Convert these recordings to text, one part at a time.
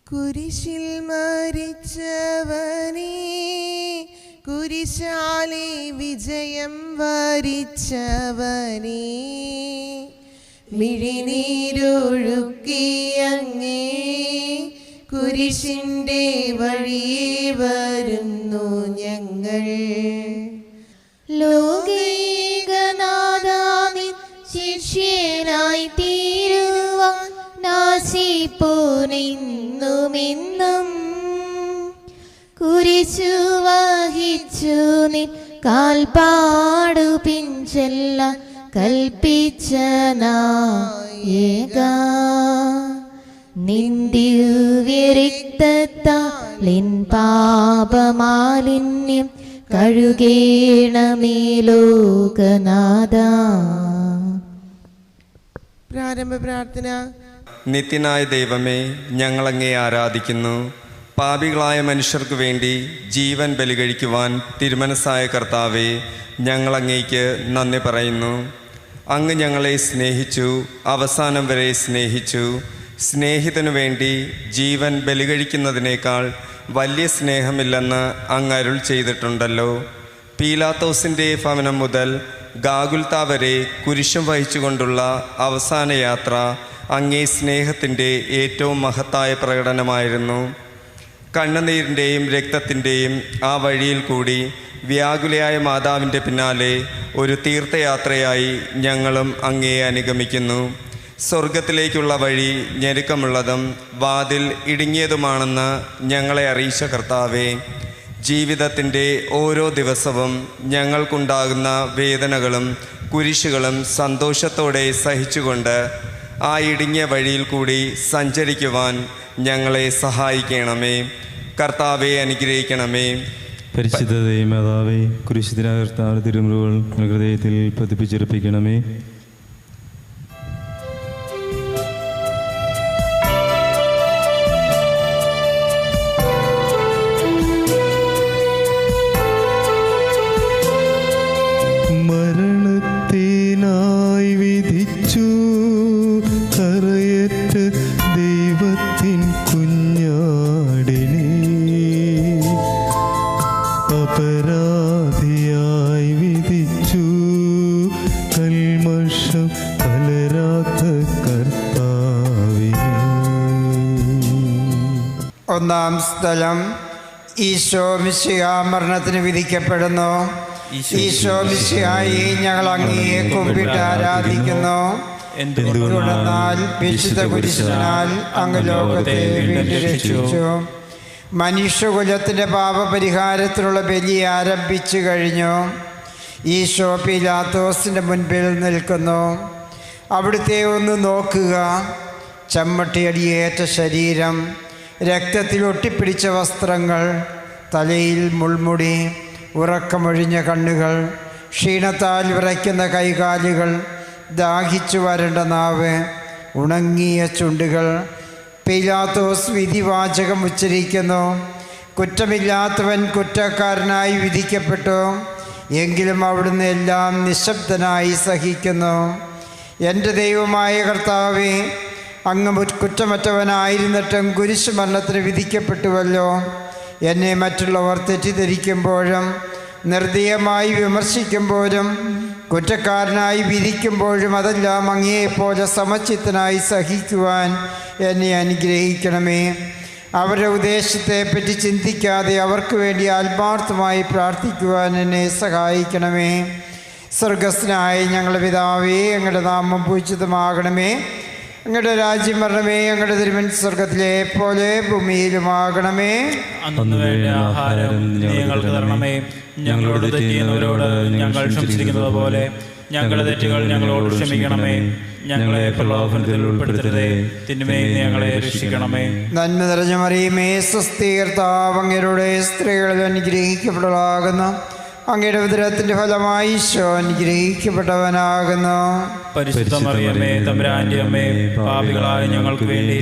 കുരിശിൽ മരിച്ചവനേ, കുരിശാലെ വിജയം വരിച്ചവനേ, മിഴിനീരൊഴുക്കിയങ്ങേ കുരിശിൻ്റെ വഴിയേ വരുന്നു ഞങ്ങൾ. ലോകൈകനാഥാവിൻ ശിഷ്യനായി തീരുവാൻ നാശിപ്പോനെന്നുമെന്നും കുരിശു വഹിച്ചു നിൻ കാൽപ്പാടു പിൻചെല്ലാൻ കൽപ്പിച്ച നായക, നിൻ ദിവ്യരക്തത്താലിൻ പാപമാലിന്യം കഴുകേണമേ ലോകനാഥ. പ്രാരംഭ പ്രാർത്ഥന. നിത്യനായ ദൈവമേ, ഞങ്ങളങ്ങേ ആരാധിക്കുന്നു. പാപികളായ മനുഷ്യർക്ക് വേണ്ടി ജീവൻ ബലികഴിക്കുവാൻ തിരുമനസ്സായ കർത്താവേ, ഞങ്ങളങ്ങേക്ക് നന്ദി പറയുന്നു. അങ്ങ് ഞങ്ങളെ സ്നേഹിച്ചു, അവസാനം വരെ സ്നേഹിച്ചു. സ്നേഹിതനു വേണ്ടി ജീവൻ ബലികഴിക്കുന്നതിനേക്കാൾ വലിയ സ്നേഹമില്ലെന്ന് അങ്ങ് അരുൾ ചെയ്തിട്ടുണ്ടല്ലോ. പീലാത്തോസിൻ്റെ ഭവനം മുതൽ ഗാഗുൽത്ത വരെ കുരിശും വഹിച്ചുകൊണ്ടുള്ള അവസാന യാത്ര അങ്ങേ സ്നേഹത്തിൻ്റെ ഏറ്റവും മഹത്തായ പ്രകടനമായിരുന്നു. കണ്ണുനീരിൻ്റെയും രക്തത്തിൻ്റെയും ആ വഴിയിൽ കൂടി വ്യാകുലയായ മാതാവിൻ്റെ പിന്നാലെ ഒരു തീർത്ഥയാത്രയായി ഞങ്ങളും അങ്ങേ അനുഗമിക്കുന്നു. സ്വർഗത്തിലേക്കുള്ള വഴി ഞെരുക്കമുള്ളതും വാതിൽ ഇടുങ്ങിയതുമാണെന്ന് ഞങ്ങളെ അറിയിച്ച കർത്താവേ, ജീവിതത്തിൻ്റെ ഓരോ ദിവസവും ഞങ്ങൾക്കുണ്ടാകുന്ന വേദനകളും കുരിശുകളും സന്തോഷത്തോടെ സഹിച്ചുകൊണ്ട് ആ ഇടുങ്ങിയ വഴിയിൽ കൂടി സഞ്ചരിക്കുവാൻ ഞങ്ങളെ സഹായിക്കണമേ. കർത്താവെ അനുഗ്രഹിക്കണമേ. പരിശുദ്ധ ദൈവമാതാവേ, കുരിശിതനായ കർത്താവിന്റെ തിരുമുറിവുകൾ ഹൃദയത്തിൽ പതിപ്പിച്ചുറപ്പിക്കണമേ. മരണത്തിനായി വിധിച്ചു കറയറ്റ് ദൈവത്തിൻ കുഞ്ഞാടിനെ, അപരാധിയായി വിധിച്ചു കൽമഷം കലരാത്ത കർത്താവിനെ. ഒന്നാം സ്ഥലം. ഈശോ മിശിഹ മരണത്തിന് വിധിക്കപ്പെടുന്നു. ഈശോ മിശിഹായി ഞങ്ങൾ അങ്ങയെ കുമ്പിട്ട് ആരാധിക്കുന്നു. തുടർന്നാൽ വിശുദ്ധ കുരിശിനാൽ അങ്ങ് ലോകത്തെ വീണ്ടും രക്ഷിച്ചു. മനുഷ്യകുലത്തിൻ്റെ പാപപരിഹാരത്തിനുള്ള ബലി ആരംഭിച്ചു കഴിഞ്ഞു. ഈശോ പീലാത്തോസിൻ്റെ മുൻപിൽ നിൽക്കുന്നു. അവിടുത്തെ ഒന്ന് നോക്കുക. ചമ്മട്ടിയടിയേറ്റ ശരീരം, രക്തത്തിൽ ഒട്ടിപ്പിടിച്ച വസ്ത്രങ്ങൾ, തലയിൽ മുൾമുടി, ഉറക്കമൊഴിഞ്ഞ കണ്ണുകൾ, ക്ഷീണത്താൽ വിറയ്ക്കുന്ന കൈകാലുകൾ, ദാഹിച്ചു വരണ്ട നാവ്, ഉണങ്ങിയ ചുണ്ടുകൾ. പീലാത്തോസ് വിധിവാചകം ഉച്ചരിക്കുന്നു. കുറ്റമില്ലാത്തവൻ കുറ്റക്കാരനായി വിധിക്കപ്പെട്ടു. എങ്കിലും അവിടുന്ന് എല്ലാം നിശബ്ദനായി സഹിക്കുന്നു. എൻ്റെ ദൈവമായ കർത്താവേ, അങ്ങ് കുറ്റമറ്റവനായിരുന്നിട്ടും കുരിശ് മരണത്തിന് വിധിക്കപ്പെട്ടുവല്ലോ. എന്നെ മറ്റുള്ളവർ തെറ്റിദ്ധരിക്കുമ്പോഴും നിർദ്ദയമായി വിമർശിക്കുമ്പോഴും കുറ്റക്കാരനായി വിധിക്കുമ്പോഴും അതെല്ലാം അങ്ങയെപ്പോലെ സമചിത്തനായി സഹിക്കുവാൻ എന്നെ അനുഗ്രഹിക്കണമേ. അവരുടെ ഉദ്ദേശത്തെപ്പറ്റി ചിന്തിക്കാതെ അവർക്ക് വേണ്ടി ആത്മാർത്ഥമായി പ്രാർത്ഥിക്കുവാൻ എന്നെ സഹായിക്കണമേ. സ്വർഗസ്ഥനായ ഞങ്ങളുടെ പിതാവേ, അങ്ങയുടെ നാമം പൂജിതമാകണമേ. അങ്ങയുടെ രാജ്യം വരണമേ. അങ്ങയുടെ തിരുമനസ് സ്വർഗത്തിലെ പോലെ ഭൂമിയിലുമാകണമേ. അന്നു വേണ്ട ആഹാരം ഞങ്ങൾക്ക് തരണമേ. ഞങ്ങളോട് തെറ്റിയുന്നവരോട് ഞങ്ങൾ ക്ഷമിച്ചിരിക്കുന്നത് പോലെ ഞങ്ങളുടെ തെറ്റുകൾ ഞങ്ങളോട് ക്ഷമിക്കണമേ. ഞങ്ങളെ പ്രലോഭനത്തിൽ ഉൾപ്പെടുത്തരുതേ, തിന്മയിൽ ഞങ്ങളെ രക്ഷിക്കണമേ. നന്മ നിറഞ്ഞ മറിയമേ, സ്വസ്തി, കർത്താവ് അങ്ങയുടെ സ്ത്രീകളിൽ അനുഗ്രഹിക്കപ്പെട്ടവളാകുന്നു. അങ്ങയുടെ ഉദരത്തിൻ്റെ ഫലമായി ഈശോ അനുഗ്രഹിക്കപ്പെട്ടവനാകുന്നു. പരിശുദ്ധ മറിയമേ, തമ്പുരാന്റെ അമ്മേ, പാപികളായ ഞങ്ങൾക്ക് വേണ്ടി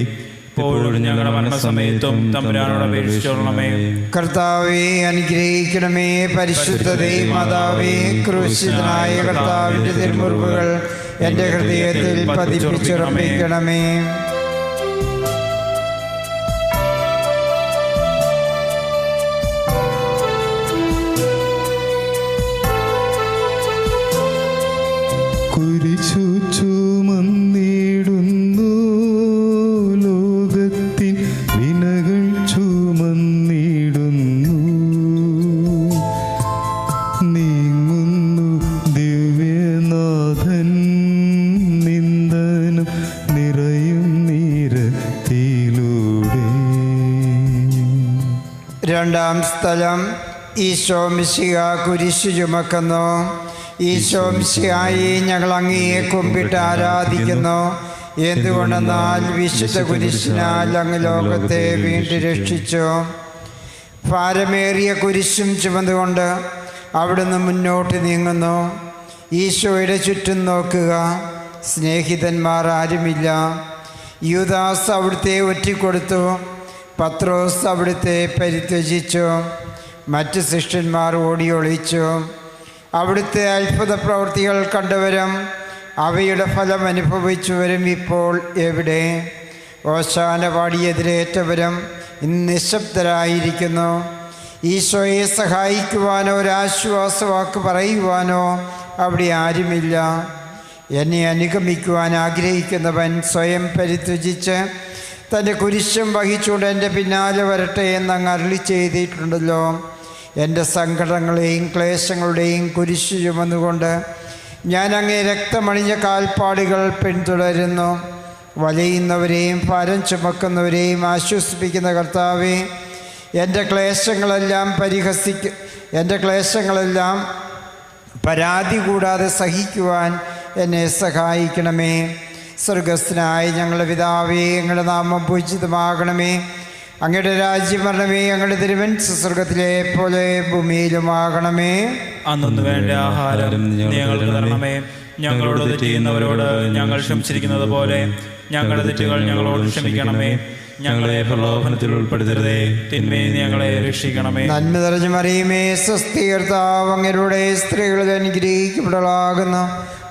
ഇപ്പോഴും ഞങ്ങളുടെ മരണസമയത്തും തമ്പുരാനോട് അപേക്ഷിച്ചുകൊള്ളണമേ. കർത്താവേ അനുഗ്രഹിക്കണമേ. പരിശുദ്ധ ദൈവമാതാവേ, ക്രൂശിതനായ കർത്താവിൻ്റെ തിരുമുറിവുകൾ എൻ്റെ ഹൃദയത്തിൽ പതിപ്പിച്ചുറപ്പിക്കണമേ. രണ്ടാം സ്ഥലം, ഈശോ മിശിഹ കുരിശു ചുമക്കുന്നു. ഈശോ മിശിഹായി ഞങ്ങൾ അങ്ങയെ കുമ്പിട്ട് ആരാധിക്കുന്നു. എന്തുകൊണ്ടെന്നാൽ വിശുദ്ധ കുരിശിനാൽ അങ്ങ് ലോകത്തെ വീണ്ടും രക്ഷിച്ചു. ഭാരമേറിയ കുരിശും ചുമന്നുകൊണ്ട് അവിടുന്ന് മുന്നോട്ട് നീങ്ങുന്നു. ഈശോയുടെ ചുറ്റും നോക്കുക, സ്നേഹിതന്മാർ ആരുമില്ല. യൂദാസ് അവിടുത്തെ ഒറ്റിക്കൊടുത്തു. പത്രോസ് അവിടുത്തെ പരിത്യജിച്ചു. മറ്റ് ശിഷ്യന്മാർ ഓടിയൊളിച്ചു. അവിടുത്തെ അത്ഭുത പ്രവൃത്തികൾ കണ്ടവരും അവയുടെ ഫലം അനുഭവിച്ചവരും ഇപ്പോൾ എവിടെ? ഓശാന പാടിയെതിരേറ്റവരും ഇന്ന് നിശബ്ദരായിരിക്കുന്നു. ഈശോയെ സഹായിക്കുവാനോ ഒരാശ്വാസവാക്ക് പറയുവാനോ അവിടെ ആരുമില്ല. എന്നെ അനുഗമിക്കുവാൻ ആഗ്രഹിക്കുന്നവൻ സ്വയം പരിത്യജിച്ച് തൻ്റെ കുരിശും വഹിച്ചുകൊണ്ട് എൻ്റെ പിന്നാലെ വരട്ടെ എന്നങ്ങ് അരുളി ചെയ്തിട്ടുണ്ടല്ലോ. എൻ്റെ സങ്കടങ്ങളെയും ക്ലേശങ്ങളുടെയും കുരിശു ചുമന്നുകൊണ്ട് ഞാൻ അങ്ങേ രക്തമണിഞ്ഞ കാൽപ്പാടുകൾ പിന്തുടരുന്നു. വലയുന്നവരെയും ഭാരം ചുമക്കുന്നവരെയും ആശ്വസിപ്പിക്കുന്ന കർത്താവേ, എൻ്റെ ക്ലേശങ്ങളെല്ലാം പരാതി കൂടാതെ സഹിക്കുവാൻ എന്നെ സഹായിക്കണമേ. സ്വർഗസ്ഥനായ ഞങ്ങളുടെ പിതാവേ, അങ്ങയുടെ നാമം പൂജിതമാകണമേ. അങ്ങയുടെ രാജ്യം വരണമേ. അങ്ങയുടെ തിരുമനസ്സ് സ്വർഗത്തിലെ പോലെ ഭൂമിയിലുമാകണമേ. അന്നു വേണ്ട ആഹാരം ഞങ്ങൾക്ക് തരണമേ. ഞങ്ങളോട് തെറ്റ് ചെയ്യുന്നവരോട് ഞങ്ങൾ ക്ഷമിച്ചിരിക്കുന്നത് പോലെ ഞങ്ങളുടെ തെറ്റുകൾ ഞങ്ങളോട് ക്ഷമിക്കണമേ. ഞങ്ങളെ പ്രലോഭനത്തിൽ ഉൾപ്പെടുത്തരുതേ, തിന്മയിൽ ഞങ്ങളെ രക്ഷിക്കണമേ. നന്മ നിറഞ്ഞ മറിയമേ, സ്വസ്തി, കർത്താവ് അങ്ങയുടെ സ്ത്രീകളിൽ അനുഗ്രഹിക്കപ്പെട്ടവളാകുന്നു.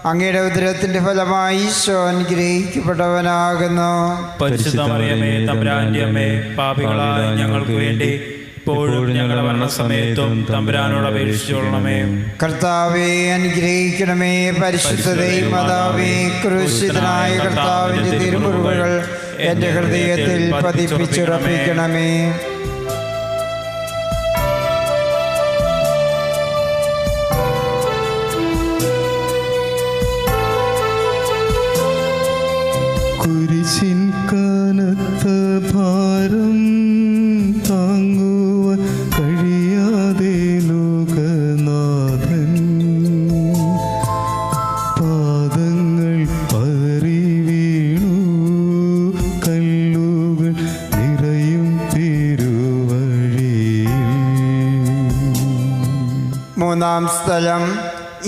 അങ്ങയുടെ ഉദരത്തിന്റെ ഫലമായി ഈശോ അനുഗ്രഹിക്കപ്പെട്ടവനാകുന്നു. പരിശുദ്ധ മറിയമേ, തമ്പുരാന്റെ അമ്മേ, പാപികളായ ഞങ്ങൾക്ക് വേണ്ടി ഇപ്പോഴും ഞങ്ങളുടെ മരണസമയത്തും തമ്പുരാനോട് അപേക്ഷിച്ചുകൊള്ളണമേ. കർത്താവെ അനുഗ്രഹിക്കണമേ. പരിശുദ്ധ ദൈവമാതാവേ, ക്രൂശിതനായ കർത്താവിന്റെ തിരുമുറിവുകൾ എൻ്റെ ഹൃദയത്തിൽ പതിപ്പിച്ചുറപ്പിക്കണമേ. കുരിശിൻ കനത്ത ഭാരം താങ്ങുവാൻ കഴിയാതെ ലോകനാഥൻ പാദങ്ങൾ പതറി വീണു. കല്ലുകൾ നിറയും തിരുവഴിയിൽ. മൂന്നാം സ്ഥലം,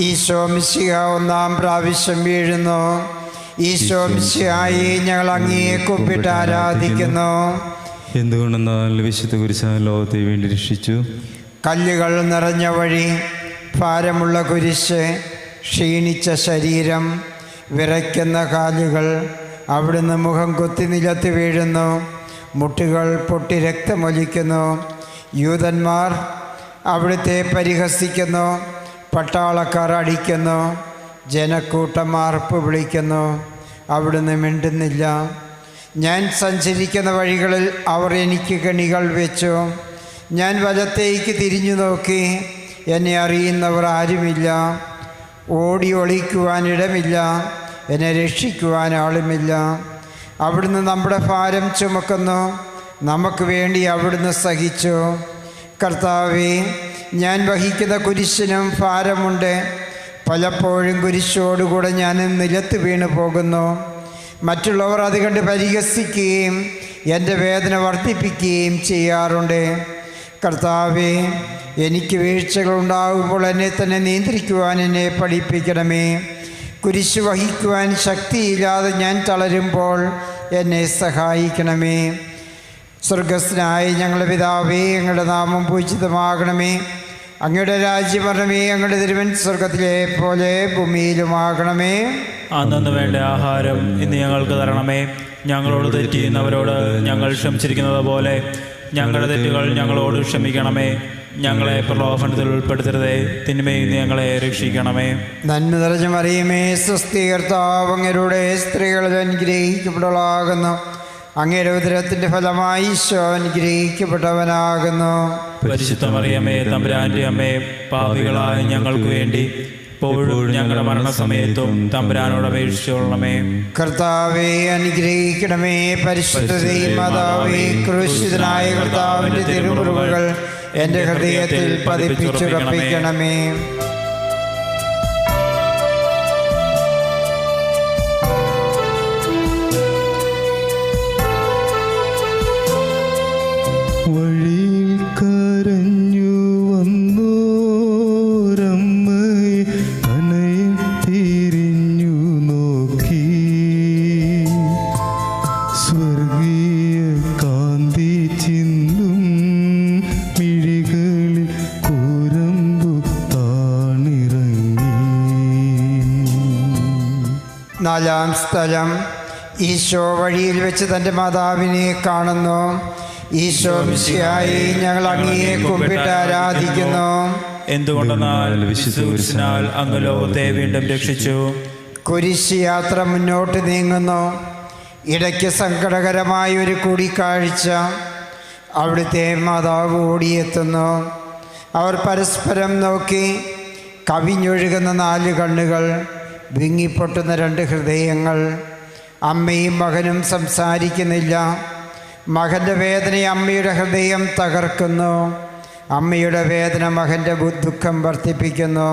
ഈശോ മിശിഹ ഒന്നാം പ്രാവശ്യം വീഴുന്നു. ഈശോ മിശിഹായെ ഞങ്ങൾ അങ്ങയെ കുമ്പിട്ട് ആരാധിക്കുന്നു. എന്തുകൊണ്ടെന്നാൽ വിശുദ്ധ കുരിശാൽ ലോകത്തെ വേണ്ടി രക്ഷിച്ചു. കല്ലുകൾ നിറഞ്ഞ വഴി, ഭാരമുള്ള കുരിശ്, ക്ഷീണിച്ച ശരീരം, വിറയ്ക്കുന്ന കാലുകൾ. അവിടുന്ന് മുഖം കുത്തി നിലത്ത് വീഴുന്നു. മുട്ടുകൾ പൊട്ടി രക്തമൊലിക്കുന്നു. യൂതന്മാർ അവിടുത്തെ പരിഹസിക്കുന്നു. പട്ടാളക്കാർ അടിക്കുന്നു. ജനക്കൂട്ടം ആർപ്പ് വിളിക്കുന്നു. അവിടുന്ന് മിണ്ടുന്നില്ല. ഞാൻ സഞ്ചരിക്കുന്ന വഴികളിൽ അവർ എനിക്ക് കെണികൾ വെച്ചു. ഞാൻ വലത്തേക്ക് തിരിഞ്ഞു നോക്കി. എന്നെ അറിയുന്നവർ ആരുമില്ല. ഓടി ഒളിക്കുവാൻ ഇടമില്ല. എന്നെ രക്ഷിക്കുവാൻ ആളുമില്ല. അവിടുന്ന് നമ്മുടെ ഭാരം ചുമക്കുന്നു. നമുക്ക് വേണ്ടി അവിടുന്ന് സഹിച്ചു. കർത്താവേ, ഞാൻ വഹിക്കുന്ന കുരിശിനും ഭാരമുണ്ട്. പലപ്പോഴും കുരിശോടുകൂടെ ഞാൻ നിലത്ത് വീണു പോകുന്നു. മറ്റുള്ളവർ അത് കണ്ട് പരിഹസിക്കുകയും എൻ്റെ വേദന വർദ്ധിപ്പിക്കുകയും ചെയ്യാറുണ്ട്. കർത്താവേ, എനിക്ക് വീഴ്ചകളുണ്ടാകുമ്പോൾ എന്നെ തന്നെ നിയന്ത്രിക്കുവാൻ എന്നെ പഠിപ്പിക്കണമേ. കുരിശ് വഹിക്കുവാൻ ശക്തിയില്ലാതെ ഞാൻ തളരുമ്പോൾ എന്നെ സഹായിക്കണമേ. സ്വർഗസ്ഥനായ ഞങ്ങളുടെ പിതാവേ, അങ്ങയുടെ നാമം പൂജിതമാകണമേ. അങ്ങയുടെ രാജ്യം വരണമേ. അങ്ങയുടെ തിരുമനസ്സ് സ്വർഗത്തിലെ പോലെ ഭൂമിയിലുമാകണമേ. അന്നു വേണ്ട ആഹാരം ഇന്ന് ഞങ്ങൾക്ക് തരണമേ. ഞങ്ങളോട് തെറ്റ് ചെയ്യുന്നവരോട് ഞങ്ങൾ ക്ഷമിച്ചിരിക്കുന്നത് പോലെ ഞങ്ങളുടെ തെറ്റുകൾ ഞങ്ങളോട് ക്ഷമിക്കണമേ. ഞങ്ങളെ പ്രലോഭനത്തിൽ ഉൾപ്പെടുത്തരുതേ, തിന്മയിൽ ഞങ്ങളെ രക്ഷിക്കണമേ. നന്മ നിറഞ്ഞ മറിയമേ, സ്വസ്തി, കർത്താവ് അങ്ങയുടെ സ്ത്രീകളിൽ അനുഗ്രഹിക്കപ്പെട്ടവളാകുന്നു. അങ്ങയുടെ ഉദരത്തിന്റെ ഫലമായി ഈശോ അനുഗ്രഹിക്കപ്പെട്ടവനാകുന്നു. പരിശുദ്ധ മറിയമേ, തമ്പുരാന്റെ അമ്മേ, പാപികളായ ഞങ്ങൾക്ക് വേണ്ടി എപ്പോഴും ഞങ്ങളുടെ മരണസമയത്തും തമ്പുരാനോട് അപേക്ഷിച്ചുകൊള്ളണമേ. കർത്താവെ അനുഗ്രഹിക്കണമേ. പരിശുദ്ധതേ മാതാവേ, ക്രൂശിതനായ കർത്താവിൻ്റെ തിരുമുറിവുകൾ എൻ്റെ ഹൃദയത്തിൽ പതിപ്പിച്ചുറപ്പിക്കണമേ. വഴിയിൽ കരഞ്ഞു വന്നോരമ്മയെ അനയിൽ തിരിഞ്ഞു നോക്കി. സ്വർഗീയ കാന്തി ചിന്തും മിഴികളിൽ കൂരമ്പു താണിറങ്ങി. 4-ാം സ്ഥലം. ഈശോ വഴിയിൽ വെച്ച് തൻ്റെ മാതാവിനെ കാണുന്നു. ഈശോ മിശിഹായി, ഞങ്ങൾ അങ്ങയെ കുമ്പിട്ട് ആരാധിക്കുന്നു. എന്തുകൊണ്ടെന്നാൽ വിശുദ്ധ കുരിശിനാൽ അങ്ങ് ലോകത്തെ വീണ്ടും രക്ഷിച്ചു. കുരിശ് യാത്ര മുന്നോട്ട് നീങ്ങുന്നു. ഇടയ്ക്ക് സങ്കടകരമായ ഒരു കൂടിക്കാഴ്ച. അവിടുത്തെ മാതാവ് ഓടിയെത്തുന്നു. അവർ പരസ്പരം നോക്കി. കവിഞ്ഞൊഴുകുന്ന 4 കണ്ണുകൾ, വിങ്ങിപ്പൊട്ടുന്ന 2 ഹൃദയങ്ങൾ. അമ്മയും മകനും സംസാരിക്കുന്നില്ല. മകൻ്റെ വേദന അമ്മയുടെ ഹൃദയം തകർക്കുന്നു. അമ്മയുടെ വേദന മകൻ്റെ ദുഃഖം വർദ്ധിപ്പിക്കുന്നു.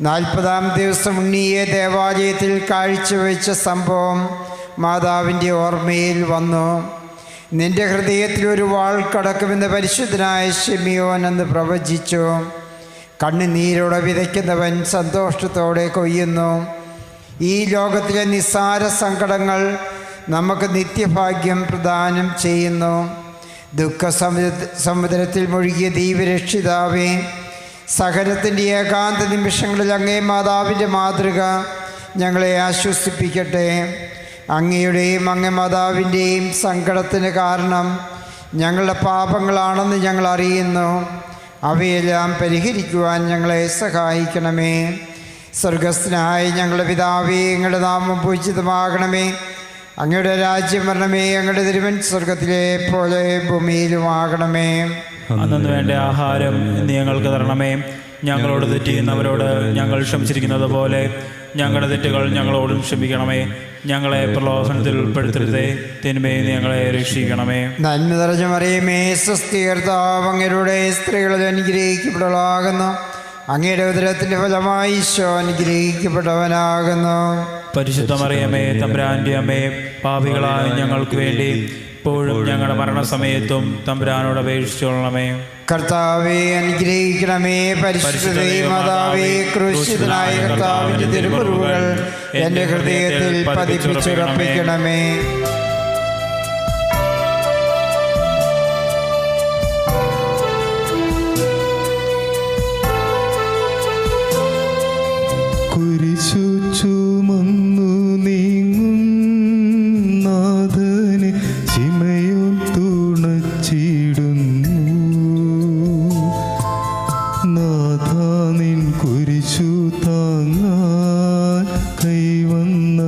40-ാം ദിവസം ഉണ്ണിയെ ദേവാലയത്തിൽ കാഴ്ചവെച്ച സംഭവം മാതാവിൻ്റെ ഓർമ്മയിൽ വന്നു. നിന്റെ ഹൃദയത്തിൽ ഒരു വാൾ കടക്കുമെന്ന് പരിശുദ്ധനായ ശിമിയോൻ എന്ന് പ്രവചിച്ചു. കണ്ണുനീരോടെ വിതയ്ക്കുന്നവൻ സന്തോഷത്തോടെ കൊയ്യുന്നു. ഈ ലോകത്തിലെ നിസ്സാര സങ്കടങ്ങൾ നമുക്ക് നിത്യഭാഗ്യം പ്രദാനം ചെയ്യുന്നു. സമുദ്രത്തിൽ മുഴുകിയ ദൈവരക്ഷിതാവേ, സഹനത്തിൻ്റെ ഏകാന്ത നിമിഷങ്ങളിൽ അങ്ങേ മാതാവിൻ്റെ മാതൃക ഞങ്ങളെ ആശ്വസിപ്പിക്കട്ടെ. അങ്ങയുടെയും അങ്ങേ മാതാവിൻ്റെയും സങ്കടത്തിന് കാരണം ഞങ്ങളുടെ പാപങ്ങളാണെന്ന് ഞങ്ങൾ അറിയുന്നു. അവയെല്ലാം പരിഹരിക്കുവാൻ ഞങ്ങളെ സഹായിക്കണമേ. സ്വർഗസ്ഥനായ ഞങ്ങളുടെ പിതാവേ, അങ്ങയുടെ നാമം പൂജിതമാകണമേ. അങ്ങയുടെ രാജ്യം വരണമേ. അങ്ങയുടെ തിരുമൻ സ്വർഗത്തിലെ പോലെ ഭൂമിയിലുമാകണമേ. അന്നു വേണ്ട ആഹാരം ഇന്ന് ഞങ്ങൾക്ക് തരണമേ. ഞങ്ങളോട് തെറ്റ് ചെയ്യുന്നവരോട് ഞങ്ങൾ ക്ഷമിച്ചിരിക്കുന്നത് പോലെ ഞങ്ങളുടെ തെറ്റുകൾ ഞങ്ങളോടും ക്ഷമിക്കണമേ. ഞങ്ങളെ പ്രലോഭനത്തിൽ ഉൾപ്പെടുത്തരുതേ, തിന്മയിൽ ഞങ്ങളെ രക്ഷിക്കണമേ. നന്മ നിറഞ്ഞ മറിയമേ, സ്വസ്തി, കർത്താവ് അങ്ങയുടെ സ്ത്രീകളിൽ അനുഗ്രഹിക്കപ്പെട്ടവളാകുന്നു. അങ്ങയുടെ ഉദരത്തിൻ്റെ ഫലമായി ഈശോ അനുഗ്രഹിക്കപ്പെട്ടവനാകുന്നു. പരിശുദ്ധ മറിയമേ, തമ്പുരാന്റെ അമ്മേ, പാപികളായ ഞങ്ങൾക്ക് വേണ്ടി ഇപ്പോഴും ഞങ്ങളുടെ മരണസമയത്തും തമ്പുരാനോട് അപേക്ഷിച്ചുകൊള്ളണമേ. കർത്താവെ അനുഗ്രഹിക്കണമേ. പരിശുദ്ധ മാതാവേ, ക്രൂശിതനായ കർത്താവിൻ്റെ തിരുമുറിവുകൾ എൻ്റെ ഹൃദയത്തിൽ പതിപ്പിച്ചുറപ്പിക്കണമേ. കുരിശു ചുമന്നു നീങ്ങും നാഥനെ ചിമയോൻ തുണച്ചിടുന്നു. നാഥ നിൻ കുരിശു താങ്ങാൻ കൈവന്ന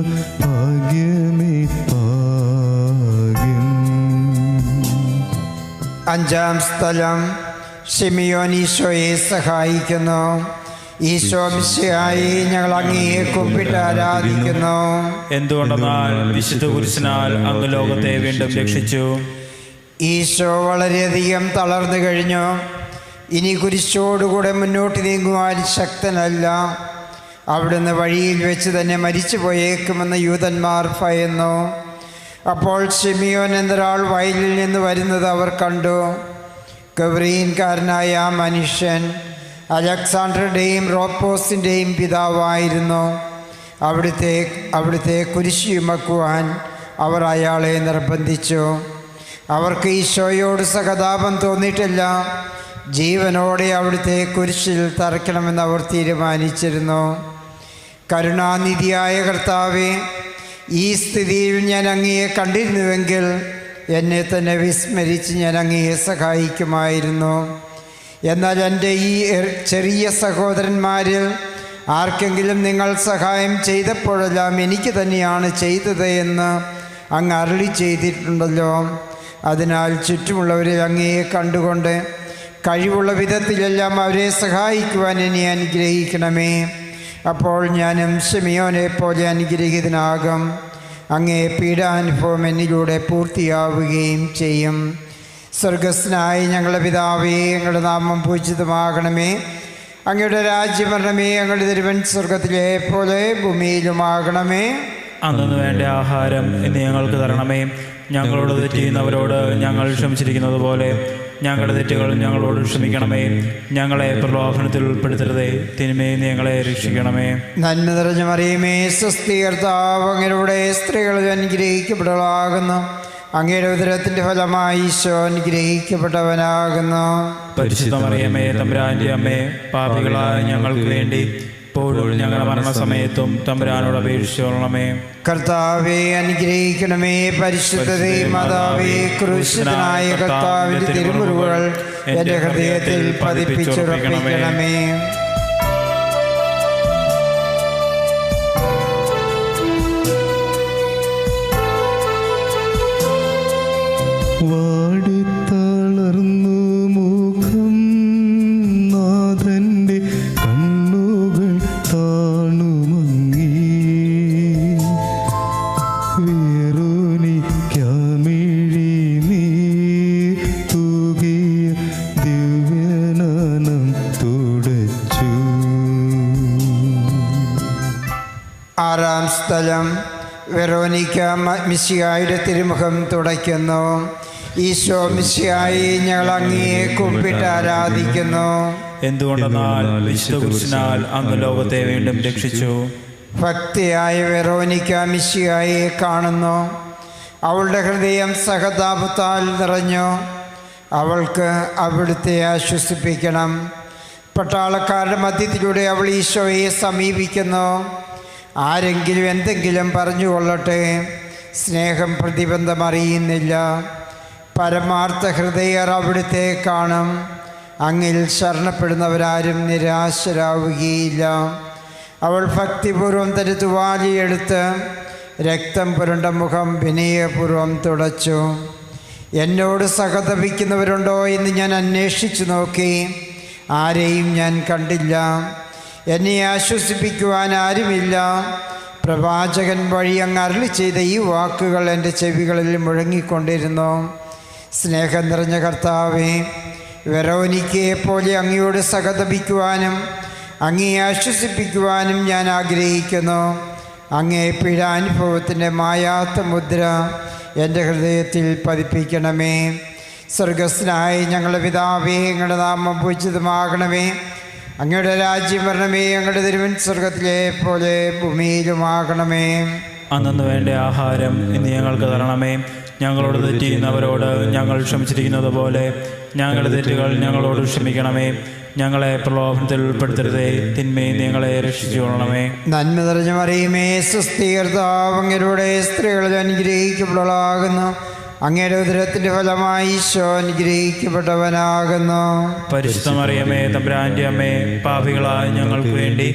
ഭാഗ്യമേ ഭാഗ്യം. 5-ാം സ്ഥലം. ശിമിയോൻ ഈശോയെ സഹായിക്കുന്നു. ഈശോ മിശിഹായി, ഞങ്ങൾ അങ്ങയെ കുമ്പിട്ട് ആരാധിക്കുന്നു. എന്തുകൊണ്ടെന്നാൽ വിശുദ്ധ കുരിശിനാൽ അങ്ങ് ലോകത്തെ വീണ്ടും രക്ഷിച്ചു. ഈശോ വളരെയധികം തളർന്നു കഴിഞ്ഞു. ഇനി കുരിശോടുകൂടെ മുന്നോട്ട് നീങ്ങുവാൻ ശക്തനല്ല. അവിടുന്ന് വഴിയിൽ വെച്ച് തന്നെ മരിച്ചു പോയേക്കുമെന്ന് യൂതന്മാർ ഭയന്നു. അപ്പോൾ ശിമിയോൻ എന്നൊരാൾ വയലിൽ നിന്ന് വരുന്നത് അവർ കണ്ടു. ഗവ്രീൻകാരനായ ആ മനുഷ്യൻ അലക്സാണ്ടറുടെയും റോപ്പോസിൻ്റെയും പിതാവായിരുന്നു. അവിടുത്തെ കുരിശ് ചുമക്കുവാൻ അവർ അയാളെ നിർബന്ധിച്ചു. അവർക്ക് ഈശോയോട് സഹതാപം തോന്നിയിട്ടില്ല. ജീവനോടെ അവിടുത്തെ കുരിശിൽ തറയ്ക്കണമെന്ന് അവർ തീരുമാനിച്ചിരുന്നു. കരുണാനിധിയായ കർത്താവേ, ഈ സ്ഥിതിയിൽ ഞാൻ അങ്ങയെ കണ്ടിരുന്നുവെങ്കിൽ എന്നെ തന്നെ വിസ്മരിച്ച് ഞാൻ അങ്ങയെ സഹായിക്കുമായിരുന്നു. എന്നാൽ എൻ്റെ ഈ ചെറിയ സഹോദരന്മാരിൽ ആർക്കെങ്കിലും നിങ്ങൾ സഹായം ചെയ്തപ്പോഴെല്ലാം എനിക്ക് തന്നെയാണ് ചെയ്തത് എന്ന് അങ്ങ് അരുളി ചെയ്തിട്ടുണ്ടല്ലോ. അതിനാൽ ചുറ്റുമുള്ളവരിൽ അങ്ങയെ കണ്ടുകൊണ്ട് കഴിവുള്ള വിധത്തിലെല്ലാം അവരെ സഹായിക്കുവാൻ എന്നെ അനുഗ്രഹിക്കണമേ. അപ്പോൾ ഞാനും ശിമിയോനെ പോലെ അനുഗ്രഹീതനാകും. അങ്ങേ പീഡാനുഭവം എന്നിലൂടെ പൂർത്തിയാവുകയും ചെയ്യും. സ്വർഗസ്ഥനായ ഞങ്ങളുടെ പിതാവേ, അങ്ങയുടെ നാമം പൂജിതമാകണമേ. അങ്ങയുടെ രാജ്യം വരണമേ. അങ്ങയുടെ തിരുവൻ സ്വർഗത്തിലെ പോലെ ഭൂമിയിലുമാകണമേ. അന്നു വേണ്ട ആഹാരം ഇന്ന് ഞങ്ങൾക്ക് തരണമേ. ഞങ്ങളോട് തെറ്റ് ചെയ്യുന്നവരോട് ഞങ്ങൾ ക്ഷമിച്ചിരിക്കുന്നത് പോലെ ഞങ്ങളുടെ തെറ്റുകൾ ഞങ്ങളോട് ക്ഷമിക്കണമേ. ഞങ്ങളെ പ്രലോഭനത്തിൽ ഉൾപ്പെടുത്തരുതേ, തിന്മയിൽ നിന്ന് ഞങ്ങളെ രക്ഷിക്കണമേ. നന്മ നിറഞ്ഞ മറിയമേ, സ്വസ്തി, കർത്താവ് അങ്ങയുടെ സ്ത്രീകളിൽ അനുഗ്രഹിക്കപ്പെട്ടവളാകുന്നു. അങ്ങയുടെ ഉദരത്തിൻ്റെ ഫലമായി ഈശോ അനുഗ്രഹിക്കപ്പെട്ടവനാകുന്നു. പരിശുദ്ധ മറിയമേ, തമ്പുരാന്റെ അമ്മേ, പാപികളായ ഞങ്ങൾക്ക് വേണ്ടി ഇപ്പോഴും ഞങ്ങളുടെ മരണസമയത്തും തമ്പുരാനോട് അപേക്ഷിച്ചോളണമേ. കർത്താവെ അനുഗ്രഹിക്കണമേ. പരിശുദ്ധതേ മാതാവേ, ക്രൂശിതനായ കർത്താവിന്റെ തിരുമുറിവുകൾ എൻ്റെ ഹൃദയത്തിൽ പതിപ്പിച്ചുറപ്പിക്കണമേ. വാടിത്തളർന്നു മുഖം നാഥന്റെ കണ്ണുകൾ താണുമങ്ങി. വേറൊനിക്കാമിഴി നീ തൂകിയ ദിവ്യനാനം തുടച്ചു. ആറാം സ്ഥലം. വെറോനിക്ക മിശിഹായുടെ തിരുമുഖം തുടയ്ക്കുന്നു. ഈശോ മിശിഹായെ, ഞങ്ങൾ അങ്ങയെ കുമ്പിട്ട് ആരാധിക്കുന്നു. എന്തുകൊണ്ടെന്നാൽ വിശുദ്ധ കുരിശിനാൽ അങ്ങ് ലോകത്തെ വീണ്ടും രക്ഷിച്ചു. ഭക്തിയായ വെറോനിക്ക മിശിഹായെ കാണുന്നു. അവളുടെ ഹൃദയം സഹതാപത്താൽ നിറഞ്ഞു. അവൾക്ക് അവിടുത്തെ ആശ്വസിപ്പിക്കണം. പട്ടാളക്കാരുടെ മധ്യത്തിലൂടെ അവൾ ഈശോയെ സമീപിക്കുന്നു. ആരെങ്കിലും എന്തെങ്കിലും പറഞ്ഞുകൊള്ളട്ടെ, സ്നേഹം പ്രതിബന്ധം അറിയുന്നില്ല. പരമാർത്ഥ ഹൃദയർ അവിടുത്തെ കാണും. അങ്ങിൽ ശരണപ്പെടുന്നവരാരും നിരാശരാവുകയില്ല. അവൾ ഭക്തിപൂർവം തന്റെ തുവാലിയെടുത്ത് രക്തം പുരണ്ട മുഖം വിനയപൂർവം തുടച്ചു. എന്നോട് സഹതപിക്കുന്നവരുണ്ടോ എന്ന് ഞാൻ അന്വേഷിച്ചു നോക്കി. ആരെയും ഞാൻ കണ്ടില്ല. എന്നെ ആശ്വസിപ്പിക്കുവാൻ ആരുമില്ല. പ്രവാചകൻ വഴി അങ്ങ് അരുളി ചെയ്ത ഈ വാക്കുകൾ എൻ്റെ ചെവികളിൽ മുഴങ്ങിക്കൊണ്ടിരുന്നു. സ്നേഹം നിറഞ്ഞ കർത്താവേ, വെറോനിക്കയെ പോലെ അങ്ങയോട് സഹതപിക്കുവാനും അങ്ങയെ ആശ്വസിപ്പിക്കുവാനും ഞാൻ ആഗ്രഹിക്കുന്നു. അങ്ങേ പീഡാനുഭവത്തിൻ്റെ മായാത്ത മുദ്ര എൻ്റെ ഹൃദയത്തിൽ പതിപ്പിക്കണമേ. സ്വർഗസ്ഥനായ ഞങ്ങളുടെ പിതാവേ, അങ്ങയുടെ നാമം പൂജിതമാകണമേ. അങ്ങയുടെ രാജ്യം വരണമേ. അങ്ങയുടെ തിരുവൻ സ്വർഗത്തിലെ പോലെ ഭൂമിയിലുമാകണമേ. അന്നു വേണ്ട ആഹാരം ഇന്ന് ഞങ്ങൾക്ക് തരണമേ. ഞങ്ങളോട് തെറ്റ് ചെയ്യുന്നവരോട് ഞങ്ങൾ ക്ഷമിച്ചിരിക്കുന്നത് പോലെ ഞങ്ങളുടെ തെറ്റുകൾ ഞങ്ങളോട് ക്ഷമിക്കണമേ. ഞങ്ങളെ പ്രലോഭനത്തിൽ ഉൾപ്പെടുത്തരുതേ, തിന്മയിൽ ഞങ്ങളെ രക്ഷിച്ചുകൊള്ളണമേ. നന്മ നിറഞ്ഞ മറിയമേ, സ്വസ്തി, കർത്താവ് അങ്ങയുടെ സ്ത്രീകളിൽ അനുഗ്രഹിക്കപ്പെട്ടവളാകുന്നു. അങ്ങയുടെ ഉദരത്തിൻ്റെ ഫലമായി ഈശോ അനുഗ്രഹിക്കപ്പെട്ടവനാകുന്നു. പരിശുദ്ധ മറിയമേ, തമ്പുരാന്റെ അമ്മേ, പാപികളായ ഞങ്ങൾക്ക് വേണ്ടി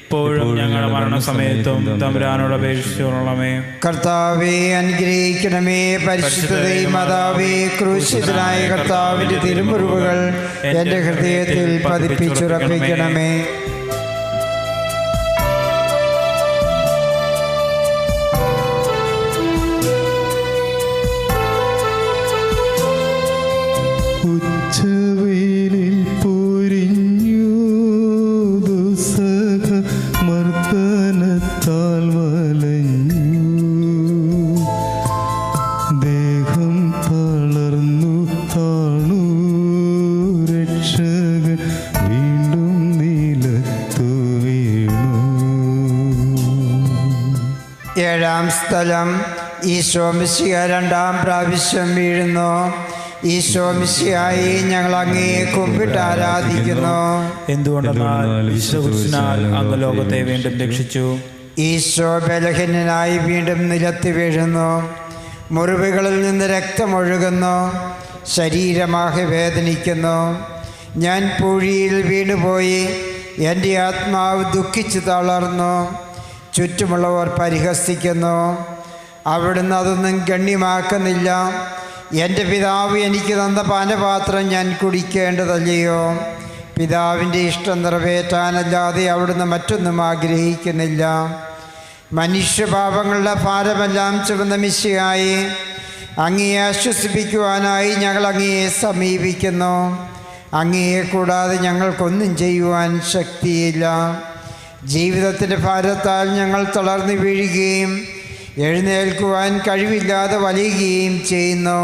ഇപ്പോഴും ഞങ്ങളുടെ മരണസമയത്തും തമ്പുരാനോട് അപേക്ഷിച്ചുകൊള്ളണമേ. കർത്താവെ അനുഗ്രഹിക്കണമേ. പരിശുദ്ധതേ മാതാവേ, ക്രൂശിതനായ കർത്താവിൻ്റെ തിരുമുറിവുകൾ എൻ്റെ ഹൃദയത്തിൽ പതിപ്പിച്ചുറപ്പിക്കണമേ. ഉച്ചവെയിലിൽ പൊരിഞ്ഞു ദുസ്സഹ മർദ്ദനത്താൽ വലഞ്ഞു. ദേഹം തളർന്നു താണു. രക്ഷകൻ വീണ്ടും നിലത്തു വീണു. ഏഴാം സ്ഥലം. ഈശോ മിശിഹ രണ്ടാം പ്രാവശ്യം വീഴുന്നു. ഈശോ മിശിഹായെ, ഞങ്ങൾ അങ്ങയെ കുമ്പിട്ട് ആരാധിക്കുന്നു. എന്തുകൊണ്ടെന്നാൽ വിശുദ്ധ കുരിശിനാൽ അങ്ങ് ലോകത്തെ വീണ്ടും രക്ഷിച്ചു. ഈശോ ബലഹീനനായി വീണ്ടും നിലത്ത് വീഴുന്നു. മുറിവുകളിൽ നിന്ന് രക്തമൊഴുകുന്നു. ശരീരമാകെ വേദനിക്കുന്നു. ഞാൻ പൂഴിയിൽ വീണുപോയി. എൻ്റെ ആത്മാവ് ദുഃഖിച്ച് തളർന്നു. ചുറ്റുമുള്ളവർ പരിഹസിക്കുന്നു. അവിടുന്ന് അതൊന്നും ഗണ്യമാക്കുന്നില്ല. എൻ്റെ പിതാവ് എനിക്ക് തന്ന പാനപാത്രം ഞാൻ കുടിക്കേണ്ടതല്ലയോ? പിതാവിൻ്റെ ഇഷ്ടം നിറവേറ്റാനല്ലാതെ അവിടുന്ന് മറ്റൊന്നും ആഗ്രഹിക്കുന്നില്ല. മനുഷ്യപാപങ്ങളുടെ ഭാരമെല്ലാം ചുമന്ന മിശിഹായെ, അങ്ങയെ ആശ്വസിപ്പിക്കുവാനായി ഞങ്ങൾ അങ്ങയെ സമീപിക്കുന്നു. അങ്ങയെ കൂടാതെ ഞങ്ങൾക്കൊന്നും ചെയ്യുവാൻ ശക്തിയില്ല. ജീവിതത്തിൻ്റെ ഭാരത്താൽ ഞങ്ങൾ തളർന്നു വീഴുകയും എഴുന്നേൽക്കുവാൻ കഴിവില്ലാതെ വലയുകയും ചെയ്യുന്നു.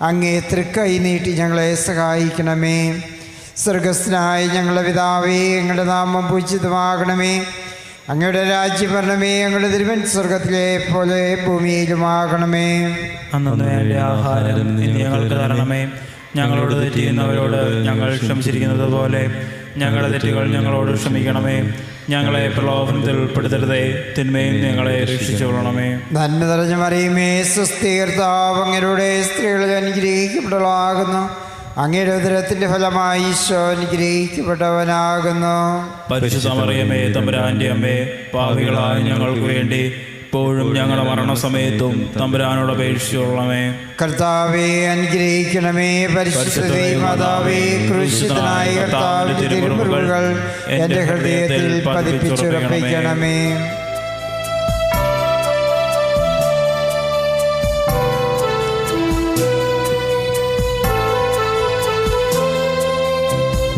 അങ്ങേ തൃക്കൈ നീട്ടി ഞങ്ങളെ സഹായിക്കണമേ. സ്വർഗസ്ഥനായ ഞങ്ങളുടെ പിതാവേ, അങ്ങയുടെ നാമം പൂജിതമാകണമേ. അങ്ങയുടെ രാജ്യം വരണമേ. അങ്ങയുടെ തിരുമനസ് സ്വർഗത്തിലെ പോലെ ഭൂമിയിലുമാകണമേ. അന്നു വേണ്ട ആഹാരം ഇന്ന് ഞങ്ങൾക്ക് തരണമേ. ഞങ്ങളോട് തെറ്റ് ചെയ്യുന്നവരോട് ഞങ്ങൾ ക്ഷമിച്ചിരിക്കുന്നത് പോലെ ഞങ്ങളുടെ തെറ്റുകൾ ഞങ്ങളോട് ക്ഷമിക്കണമേ. ഞങ്ങളെ പ്രലോഭനത്തിൽ ഉൾപ്പെടുത്തരുതേ, തിന്മയും ഞങ്ങളെ രക്ഷിച്ചുകൊള്ളണമേ. നന്മ നിറഞ്ഞ മറിയമേ, സ്വസ്തി, കർത്താവ് അങ്ങയുടെ സ്ത്രീകളിൽ അനുഗ്രഹിക്കപ്പെട്ടവളാകുന്നു. അങ്ങയുടെ ഉദരത്തിൻ്റെ ഫലമായി ഈശോ അനുഗ്രഹിക്കപ്പെട്ടവനാകുന്നു. പരിശുദ്ധ മറിയമേ, തമ്പുരാന്റെ അമ്മേ, പാപികളായ ഞങ്ങൾക്ക് വേണ്ടി ഇപ്പോഴും ഞങ്ങളുടെ മരണസമയത്തും തമ്പുരാനോട് അപേക്ഷിച്ചുകൊള്ളണമേ. കർത്താവെ അനുഗ്രഹിക്കണമേ. പരിശുദ്ധ മാതാവേ, ക്രൂശിതനായ കർത്താവിന്റെ തിരുമുറിവുകൾ എൻ്റെ ഹൃദയത്തിൽ പതിപ്പിച്ചുറപ്പിക്കണമേ.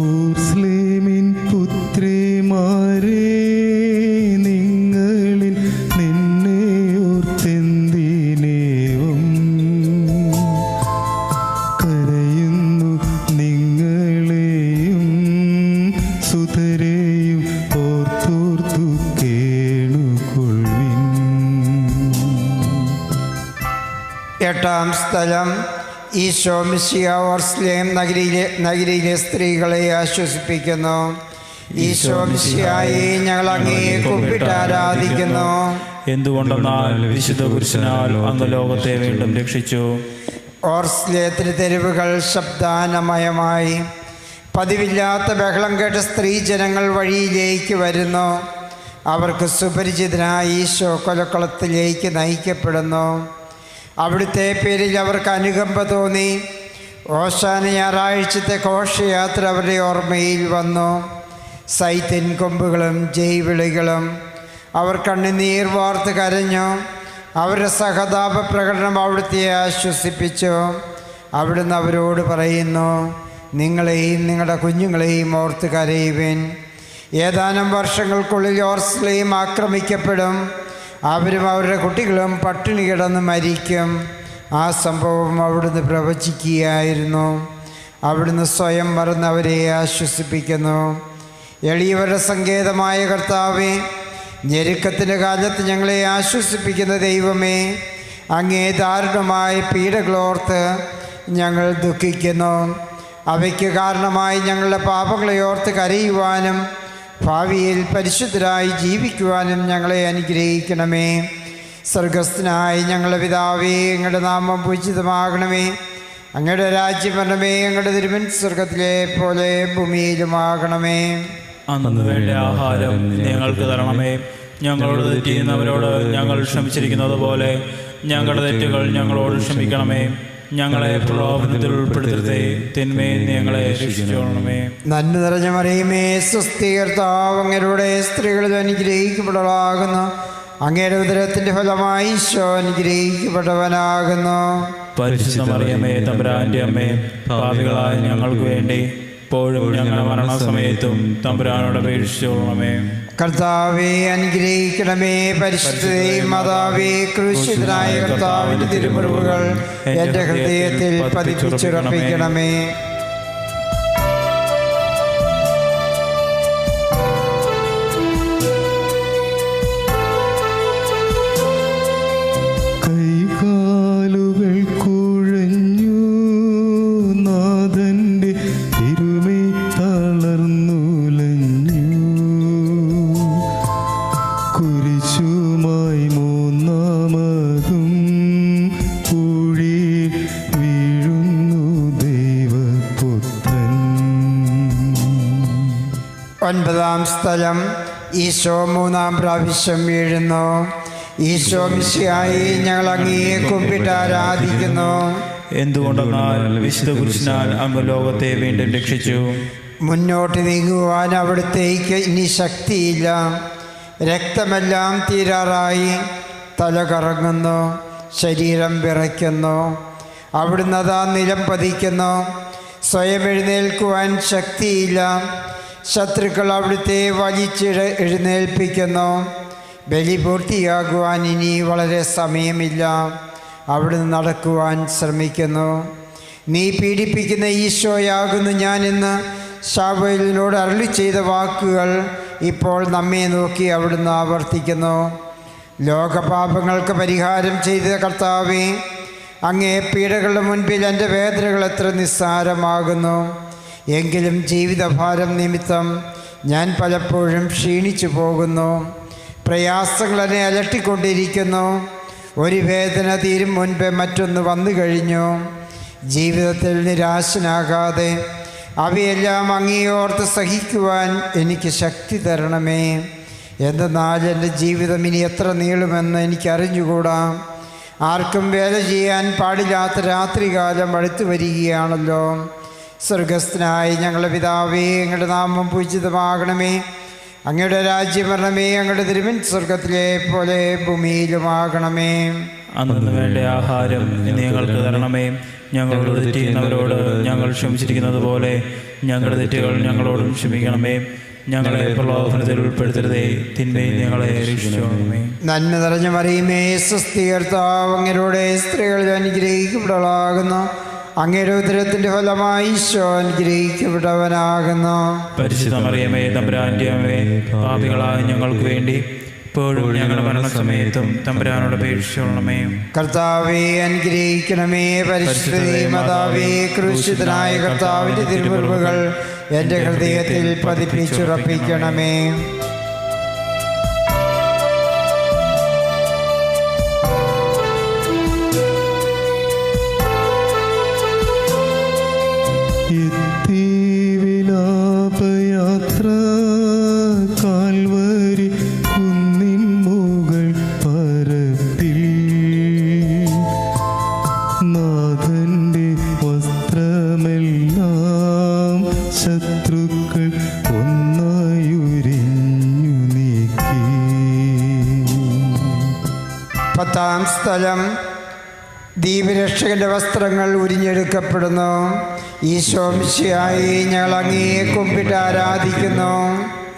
ഊർസ്ലേമിൻ പുത്രിമാരേ, നിങ്ങളിൽ നിന്നെ ഓർത്തെന്തിനേവും കരയുന്നു. നിങ്ങളെയും സുതരെയും ഓർത്തോർത്തു കേണുകൊള്ളിൻ. എട്ടാം സ്ഥലം. ഈശോ മിശിഹ ഊർസ്ലേം നഗരിയിലെ സ്ത്രീകളെ ആശ്വസിപ്പിക്കുന്നു. ഈശോ മിശിഹായെ, ഞങ്ങൾ അങ്ങയെ കുമ്പിട്ട് ആരാധിക്കുന്നു. എന്തുകൊണ്ടെന്നാൽ വിശുദ്ധ പുരുഷനാൽ അങ്ങ് ലോകത്തെ വീണ്ടും രക്ഷിച്ചു. ഓർസ്ലേത്തിന്റെ തെരുവുകൾ ശബ്ദാനമയമായി. പതിവില്ലാത്ത ബഹളം കേട്ട് സ്ത്രീ ജനങ്ങൾ വഴിയിലേക്ക് വരുന്നു. അവർക്ക് സുപരിചിതനായ ഈശോ കൊലക്കളത്തിലേക്ക് നയിക്കപ്പെടുന്നു. അവിടുത്തെ പേരിൽ അവർക്ക് അനുകമ്പ തോന്നി. ഓശാന ഞായറാഴ്ചത്തെ ഘോഷയാത്ര അവരുടെ ഓർമ്മയിൽ വന്നു. സൈത്തിൻ കൊമ്പുകളും ജൈവിളികളും. അവർ കണ്ണുനീർ വാർത്ത് കരഞ്ഞു. അവരുടെ സഹതാപ പ്രകടനം അവിടുത്തെ ആശ്വസിപ്പിച്ചു. അവിടുന്ന് അവരോട് പറയുന്നു, നിങ്ങളെയും നിങ്ങളുടെ കുഞ്ഞുങ്ങളെയും ഓർത്ത് കരയുവിൻ. ഏതാനും വർഷങ്ങൾക്കുള്ളിൽ ഓർസ്ലേം ആക്രമിക്കപ്പെടും. അവരും അവരുടെ കുട്ടികളും പട്ടിണി കിടന്ന് മരിക്കും. ആ സംഭവം അവിടുന്ന് പ്രവചിക്കുകയായിരുന്നു. അവിടുന്ന് സ്വയം മറന്ന് അവരെ ആശ്വസിപ്പിക്കുന്നു. എളിയവരുടെ സങ്കേതമായ കർത്താവേ, ഞെരുക്കത്തിൻ്റെ കാലത്ത് ഞങ്ങളെ ആശ്വസിപ്പിക്കുന്ന ദൈവമേ, അങ്ങേ ദാരുണമായ പീഡകളോർത്ത് ഞങ്ങൾ ദുഃഖിക്കുന്നു. അവയ്ക്ക് കാരണമായി ഞങ്ങളുടെ പാപങ്ങളെ ഓർത്ത് കരയുവാനും ഭാവിയിൽ പരിശുദ്ധരായി ജീവിക്കുവാനും ഞങ്ങളെ അനുഗ്രഹിക്കണമേ. സ്വർഗസ്ഥനായ ഞങ്ങളുടെ പിതാവേ, അങ്ങയുടെ നാമം പൂജിതമാകണമേ. അങ്ങയുടെ രാജ്യം വരണമേ. അങ്ങയുടെ തിരുമനസ് സ്വർഗത്തിലെ പോലെ ഭൂമിയിലുമാകണമേ. അന്നു വേണ്ട ആഹാരം ഞങ്ങൾക്ക് തരണമേ. ഞങ്ങളോട് തെറ്റ് ചെയ്യുന്നവരോട് ഞങ്ങൾ ക്ഷമിച്ചിരിക്കുന്നത് പോലെ ഞങ്ങളുടെ തെറ്റുകൾ ഞങ്ങളോട് ക്ഷമിക്കണമേ. ഞങ്ങളെ പ്രലോഭനത്തിൽ ഉൾപ്പെടുത്തരുതേ, തിന്മയിൽ ഞങ്ങളെ രക്ഷിച്ചുകൊള്ളണമേ. നന്മ നിറഞ്ഞ മറിയമേ, സ്വസ്തി, കർത്താവ് അങ്ങയുടെ സ്ത്രീകളിൽ അനുഗ്രഹിക്കപ്പെട്ടവളാകുന്നു. അങ്ങയുടെ ഉദരത്തിൻ്റെ ഫലമായി ഈശോ അനുഗ്രഹിക്കപ്പെട്ടവനാകുന്നു. പരിശുദ്ധ മറിയമേ, തമ്പുരാന്റെ അമ്മേ, പാപികളായ ഞങ്ങൾക്ക് വേണ്ടി ഇപ്പോഴും ഞങ്ങളുടെ മരണസമയത്തും തമ്പുരാനോട് അപേക്ഷിച്ചുകൊള്ളണമേ. കർത്താവെ അനുഗ്രഹിക്കണമേ. പരിശുദ്ധ മാതാവേ, ക്രൂശിതനായ കർത്താവിൻ്റെ തിരുമുറിവുകൾ എൻ്റെ ഹൃദയത്തിൽ പതിപ്പിച്ചുറപ്പിക്കണമേ. കൈകാലുകൾ കുഴഞ്ഞു, നാഥന്റെ തിരുമൈ തളർന്നുലഞ്ഞു. കുരിശുമായി മൂന്നാമതും കുഴിയിൽ വീഴുന്നു ദൈവപുത്രൻ. ഒൻപതാം സ്ഥലം. ഈശോ മൂന്നാം പ്രാവശ്യം വീഴുന്നു. ഈശോ മിശിഹായെ, ഞങ്ങൾ അങ്ങയെ കുമ്പിട്ട് ആരാധിക്കുന്നു. എന്തുകൊണ്ടെന്നാൽ വിശുദ്ധ പുരുഷനാൽ അങ്ങ് ലോകത്തെ വീണ്ടും രക്ഷിച്ചു. മുന്നോട്ട് നീങ്ങുവാൻ അവിടുത്തേക്ക് ഇനി ശക്തിയില്ല. രക്തമെല്ലാം തീരാറായി. തല കറങ്ങുന്നു, ശരീരം വിറയ്ക്കുന്നു. അവിടുന്ന് അതാ നിലം പതിക്കുന്നു. സ്വയം എഴുന്നേൽക്കുവാൻ ശക്തിയില്ല. ശത്രുക്കൾ അവിടുത്തെ എഴുന്നേൽപ്പിക്കുന്നു. ബലി പൂർത്തിയാകുവാൻ ഇനി വളരെ സമയമില്ല. അവിടുന്ന് നടക്കുവാൻ ശ്രമിക്കുന്നു. നീ പീഡിപ്പിക്കുന്ന ഈശോയാകുന്നു ഞാനെന്ന് ശാമുവേലിനോട് അരുളി ചെയ്ത വാക്കുകൾ ഇപ്പോൾ നമ്മെ നോക്കി അവിടുന്ന് ആവർത്തിക്കുന്നു. ലോകപാപങ്ങൾക്ക് പരിഹാരം ചെയ്ത കർത്താവേ, അങ്ങേ പീഡകളുടെ മുൻപിൽ എൻ്റെ വേദനകൾ എത്ര നിസ്സാരമാകുന്നു. എങ്കിലും ജീവിതഭാരം നിമിത്തം ഞാൻ പലപ്പോഴും ക്ഷീണിച്ചു പോകുന്നു. പ്രയാസങ്ങൾ എന്നെ അലട്ടിക്കൊണ്ടിരിക്കുന്നു. ഒരു വേദന തീരും മുൻപേ മറ്റൊന്ന് വന്നു കഴിഞ്ഞു. ജീവിതത്തിൽ നിരാശനാകാതെ അവയെല്ലാം അങ്ങേയോർത്ത് സഹിക്കുവാൻ എനിക്ക് ശക്തി തരണമേ. എന്തെന്നാൽ എൻ്റെ ജീവിതം ഇനി എത്ര നീളുമെന്ന് എനിക്കറിഞ്ഞുകൂടാ. ആർക്കും വേല ചെയ്യാൻ പാടില്ലാത്ത രാത്രികാലം അടുത്തു വരികയാണല്ലോ. സ്വർഗസ്ഥനായ ഞങ്ങളുടെ പിതാവേ, അങ്ങയുടെ നാമം പൂജിതമാകണമേ. അങ്ങയുടെ രാജ്യം വരണമേ. അങ്ങയുടെ തിരുമൻ സ്വർഗത്തിലെ പോലെ ഭൂമിയിലുമാകണമേ. അന്നു വേണ്ട ആഹാരം ഇന്ന് ഞങ്ങൾക്ക് തരണമേ. ഞങ്ങളോട് തെറ്റ് ചെയ്യുന്നവരോട് ഞങ്ങൾ ക്ഷമിച്ചിരിക്കുന്നത് പോലെ ഞങ്ങളുടെ തെറ്റുകൾ ഞങ്ങളോടും ക്ഷമിക്കണമേ. ഞങ്ങളെ പ്രലോഭനത്തിൽ ഉൾപ്പെടുത്തരുതേ, തിന്മയിൽ ഞങ്ങളെ രക്ഷിക്കണമേ. നന്മ നിറഞ്ഞ മറിയമേ, സ്വസ്തി, കർത്താവ് അങ്ങയുടെ സ്ത്രീകളിൽ അനുഗ്രഹിക്കപ്പെടലാകുന്നു. അങ്ങയുടെ ഉദരത്തിൻ്റെ ഫലമായി ഈശോ അനുഗ്രഹിക്കപ്പെട്ടവനാകുന്നു. പരിശുദ്ധ മറിയമേ, തമ്പുരാന്റെ അമ്മേ, പാപികളായ ഞങ്ങൾക്ക് വേണ്ടി ഇപ്പോഴും ഞങ്ങളുടെ മരണസമയത്തും തമ്പുരാനോട് അപേക്ഷിച്ചുകൊള്ളണമേ. കർത്താവേ അനുഗ്രഹിക്കണമേ. പരിശുദ്ധ മാതാവേ, ക്രൂശിതനായ കർത്താവിൻ്റെ തിരുമുറിവുകൾ എൻ്റെ ഹൃദയത്തിൽ പതിപ്പിച്ചുറപ്പിക്കണമേ. എത്തി വിലാപയാത്ര കാൽവരി കുന്നിൻ മുകൾ പരപ്പിൽ നാഥന്റെ വസ്ത്രമെല്ലാം ശത്രുക്കൾ ഒന്നായുരിഞ്ഞു നീക്കി. 10-ാം സ്ഥലം. ദീപരക്ഷകന്റെ വസ്ത്രങ്ങൾ ഉരിഞ്ഞെടുക്കപ്പെടുന്നു. ഈശോ മിശിഹായി ഞങ്ങൾ അങ്ങയെ കുമ്പിട്ട് ആരാധിക്കുന്നു.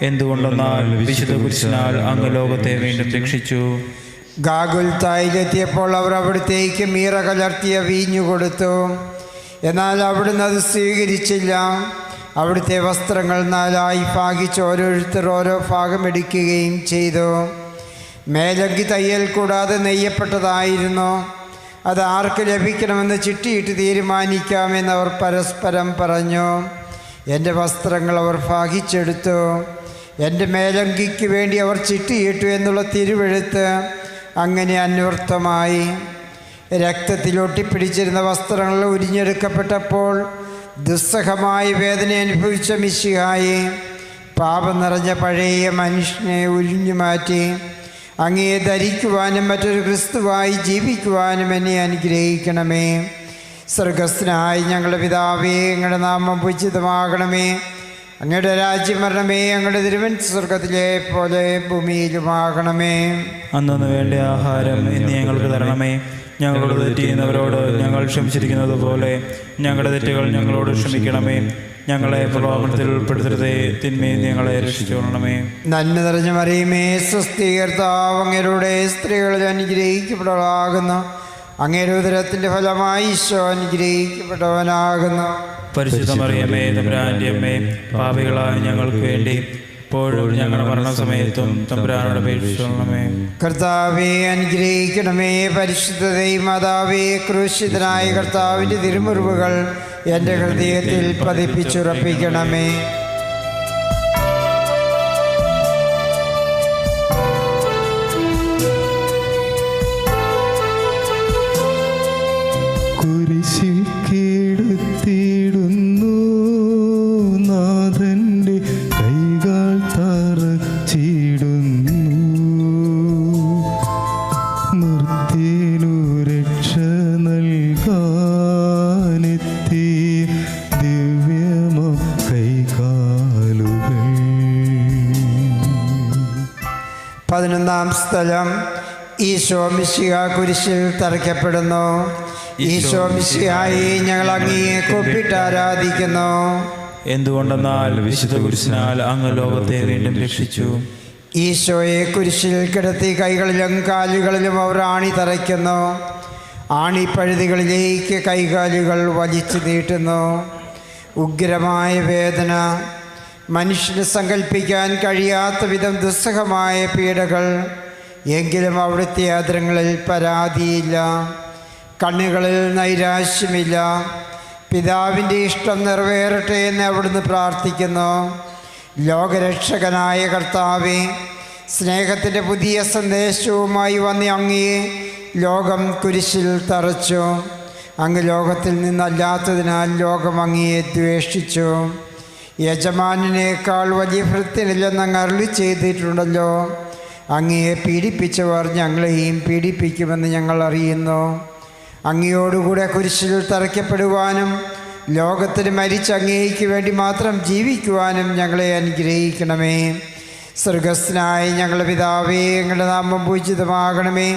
എന്തുകൊണ്ടെന്നാൽ വിശുദ്ധ കുരിശിനാൽ അങ്ങ് ലോകത്തെ വീണ്ടും രക്ഷിച്ചു. ഗാഗുൽത്തായിലെത്തിയപ്പോൾ അവർ അവിടുത്തേക്ക് മീറ കലർത്തിയ വീഞ്ഞു കൊടുത്തു. എന്നാൽ അവിടുന്ന് അത് സ്വീകരിച്ചില്ല. അവിടുത്തെ വസ്ത്രങ്ങൾ 4 ഭാഗിച്ച് ഓരോരുത്തർ ഓരോ ഭാഗം എടുക്കുകയും ചെയ്തു. മേലങ്കി തയ്യൽ കൂടാതെ നെയ്യപ്പെട്ടതായിരുന്നു. അത് ആർക്ക് ലഭിക്കണമെന്ന് ചിട്ടിയിട്ട് തീരുമാനിക്കാമെന്ന് അവർ പരസ്പരം പറഞ്ഞു. എൻ്റെ വസ്ത്രങ്ങൾ അവർ ഭാഗിച്ചെടുത്തു. എൻ്റെ മേലങ്കിക്ക് വേണ്ടി അവർ ചിട്ടിയിട്ടു എന്നുള്ള തിരുവെഴുത്ത് അങ്ങനെ അന്വർത്ഥമായി. രക്തത്തിൽ ഒട്ടിപ്പിടിച്ചിരുന്ന വസ്ത്രങ്ങൾ ഉരിഞ്ഞെടുക്കപ്പെട്ടപ്പോൾ ദുസ്സഹമായ വേദന അനുഭവിച്ച മിശിഹായെ, പാപം നിറഞ്ഞ പഴയ മനുഷ്യനെ ഉരിഞ്ഞു മാറ്റി അങ്ങയെ ധരിക്കുവാനും മറ്റൊരു ക്രിസ്തുവായി ജീവിക്കുവാനും എന്നെ അനുഗ്രഹിക്കണമേ. സ്വർഗസ്ഥനായ ഞങ്ങളുടെ പിതാവേ, അങ്ങയുടെ നാമം പൂജിതമാകണമേ. അങ്ങയുടെ രാജ്യം വരണമേ. അങ്ങയുടെ തിരുമൻ സ്വർഗത്തിലെ പോലെ ഭൂമിയിലുമാകണമേ. അന്നു വേണ്ട ആഹാരം ഇന്ന് ഞങ്ങൾക്ക് തരണമേ. ഞങ്ങളോട് തെറ്റ് ചെയ്യുന്നവരോട് ഞങ്ങൾ ക്ഷമിച്ചിരിക്കുന്നത് പോലെ ഞങ്ങളുടെ തെറ്റുകൾ ഞങ്ങളോട് ക്ഷമിക്കണമേ. ഞങ്ങളെ പ്രലോഭനത്തിൽ ഉൾപ്പെടുത്തരുതേ, തിന്മയിൽ ഞങ്ങളെ രക്ഷിച്ചുകൊള്ളണമേ. നന്മ നിറഞ്ഞ മറിയമേ, സ്വസ്തി, കർത്താവ് അങ്ങയുടെ സ്ത്രീകളിൽ അനുഗ്രഹിക്കപ്പെട്ടവളാകുന്നു. അങ്ങയുടെ ഉദരത്തിൻ്റെ ഫലമായി ഈശോ അനുഗ്രഹിക്കപ്പെട്ടവനാകുന്നു. പരിശുദ്ധ മറിയമേ, തമ്പുരാന്റെ അമ്മേ, പാപികളായ ഞങ്ങൾക്ക് വേണ്ടി ഇപ്പോഴും ഞങ്ങളുടെ മരണസമയത്തും തമ്പുരാനോട് അപേക്ഷിച്ചുകൊള്ളണമേ. കർത്താവെ അനുഗ്രഹിക്കണമേ. പരിശുദ്ധ മാതാവേ, ക്രൂശിതനായ കർത്താവിൻ്റെ തിരുമുറിവുകൾ എൻ്റെ ഹൃദയത്തിൽ പതിപ്പിച്ചുറപ്പിക്കണമേ. കുരിശിൽ കീഴത്തിടുന്നു നാഥന്റെ കൈകൾ തറച്ചിടുന്നു. മർത്യനു രക്ഷ നൽകാനെത്തി ദിവ്യമ കൈകാ 12-ാം സ്ഥലം. ഈശോ മിശിഹ കുരിശിൽ തറയ്ക്കപ്പെടുന്നു. ഈശോ മിശിഹായെ ഞങ്ങൾ അങ്ങയെ കൂപ്പിട്ട് ആരാധിക്കുന്നു. എന്തുകൊണ്ടെന്നാൽ വിശുദ്ധ കുരിശിനാൽ അങ്ങ് ലോകത്തെ വീണ്ടും രക്ഷിച്ചു. ഈശോയെ കുരിശിൽ കിടത്തി കൈകളിലും കാലുകളിലും അവർ ആണി തറയ്ക്കുന്നു. ആണിപ്പഴുതികളിലേക്ക് കൈകാലുകൾ വലിച്ചു നീട്ടുന്നു. ഉഗ്രമായ വേദന, മനുഷ്യന് സങ്കല്പിക്കാൻ കഴിയാത്ത വിധം ദുസ്സഹമായ പീഡകൾ. എങ്കിലും അവിടുത്തെ അധരങ്ങളിൽ പരാതിയില്ല, കണ്ണുകളിൽ നൈരാശ്യമില്ല. പിതാവിൻ്റെ ഇഷ്ടം നിറവേറട്ടെ എന്ന് അവിടുന്ന് പ്രാർത്ഥിക്കുന്നു. ലോകരക്ഷകനായ കർത്താവേ, സ്നേഹത്തിൻ്റെ പുതിയ സന്ദേശവുമായി വന്ന അങ്ങയെ ലോകം കുരിശിൽ തറച്ചു. അങ്ങ് ലോകത്തിൽ നിന്നല്ലാത്തതിനാൽ ലോകം അങ്ങയെ ദ്വേഷിച്ചു. യജമാനേക്കാൾ വലിയ ഭൃത്യനില്ലെന്ന് അങ്ങ് അരുളി ചെയ്തിട്ടുണ്ടല്ലോ. അങ്ങയെ പീഡിപ്പിച്ചവർ ഞങ്ങളെയും പീഡിപ്പിക്കുമെന്ന് ഞങ്ങൾ അറിയുന്നു. അങ്ങയോടുകൂടെ കുരിശിൽ തറയ്ക്കപ്പെടുവാനും ലോകത്തിന് മരിച്ച അങ്ങേയ്ക്ക് വേണ്ടി മാത്രം ജീവിക്കുവാനും ഞങ്ങളെ അനുഗ്രഹിക്കണമേ. സ്വർഗസ്ഥനായ ഞങ്ങളുടെ പിതാവേ, അങ്ങയുടെ നാമം പൂജിതമാകണമേ.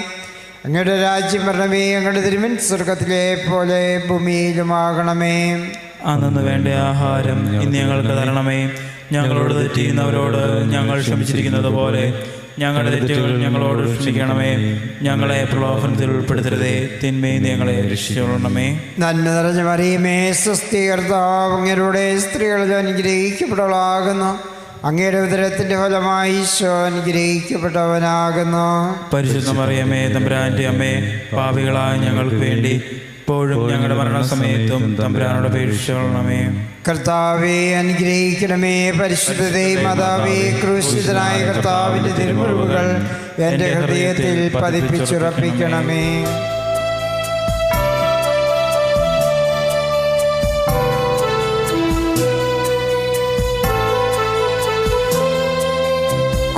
അങ്ങയുടെ രാജ്യം വരണമേ. അങ്ങയുടെ തിരുമൻ സ്വർഗത്തിലെ പോലെ ഭൂമിയിലുമാകണമേ. അന്നു വേണ്ട ആഹാരം ഇന്ന് ഞങ്ങൾക്ക് തരണമേ. ഞങ്ങളോട് തെറ്റ് ചെയ്യുന്നവരോട് ഞങ്ങൾ ക്ഷമിച്ചിരിക്കുന്നത് പോലെ ഞങ്ങളുടെ തെറ്റുകൾ ഞങ്ങളോട് ക്ഷമിക്കണമേ. ഞങ്ങളെ പ്രലോഭനത്തിൽ ഉൾപ്പെടുത്തരുതേ, തിന്മയിൽ ഞങ്ങളെ രക്ഷിച്ചുകൊള്ളണമേ. നന്മ നിറഞ്ഞ മറിയമേ, സ്വസ്തി, കർത്താവ് അങ്ങയുടെ സ്ത്രീകളിൽ അനുഗ്രഹിക്കപ്പെട്ടവളാകുന്നു. അങ്ങയുടെ ഉദരത്തിൻ്റെ ഫലമായി ഈശോ അനുഗ്രഹിക്കപ്പെട്ടവനാകുന്നു. പരിശുദ്ധ മറിയമേ, തമ്പുരാന്റെ അമ്മേ, പാപികളായ ഞങ്ങൾക്ക് വേണ്ടി ഇപ്പോഴും ഞങ്ങളുടെ മരണസമയത്തും തമ്പുരാനോട് അപേക്ഷിച്ചുകൊള്ളണമേ. കർത്താവെ അനുഗ്രഹിക്കണമേ. പരിശുദ്ധതേ മാതാവേ, ക്രൂശിതനായ കർത്താവിൻ്റെ തിരുമുറിവുകൾ എൻ്റെ ഹൃദയത്തിൽ പതിപ്പിച്ചുറപ്പിക്കണമേ.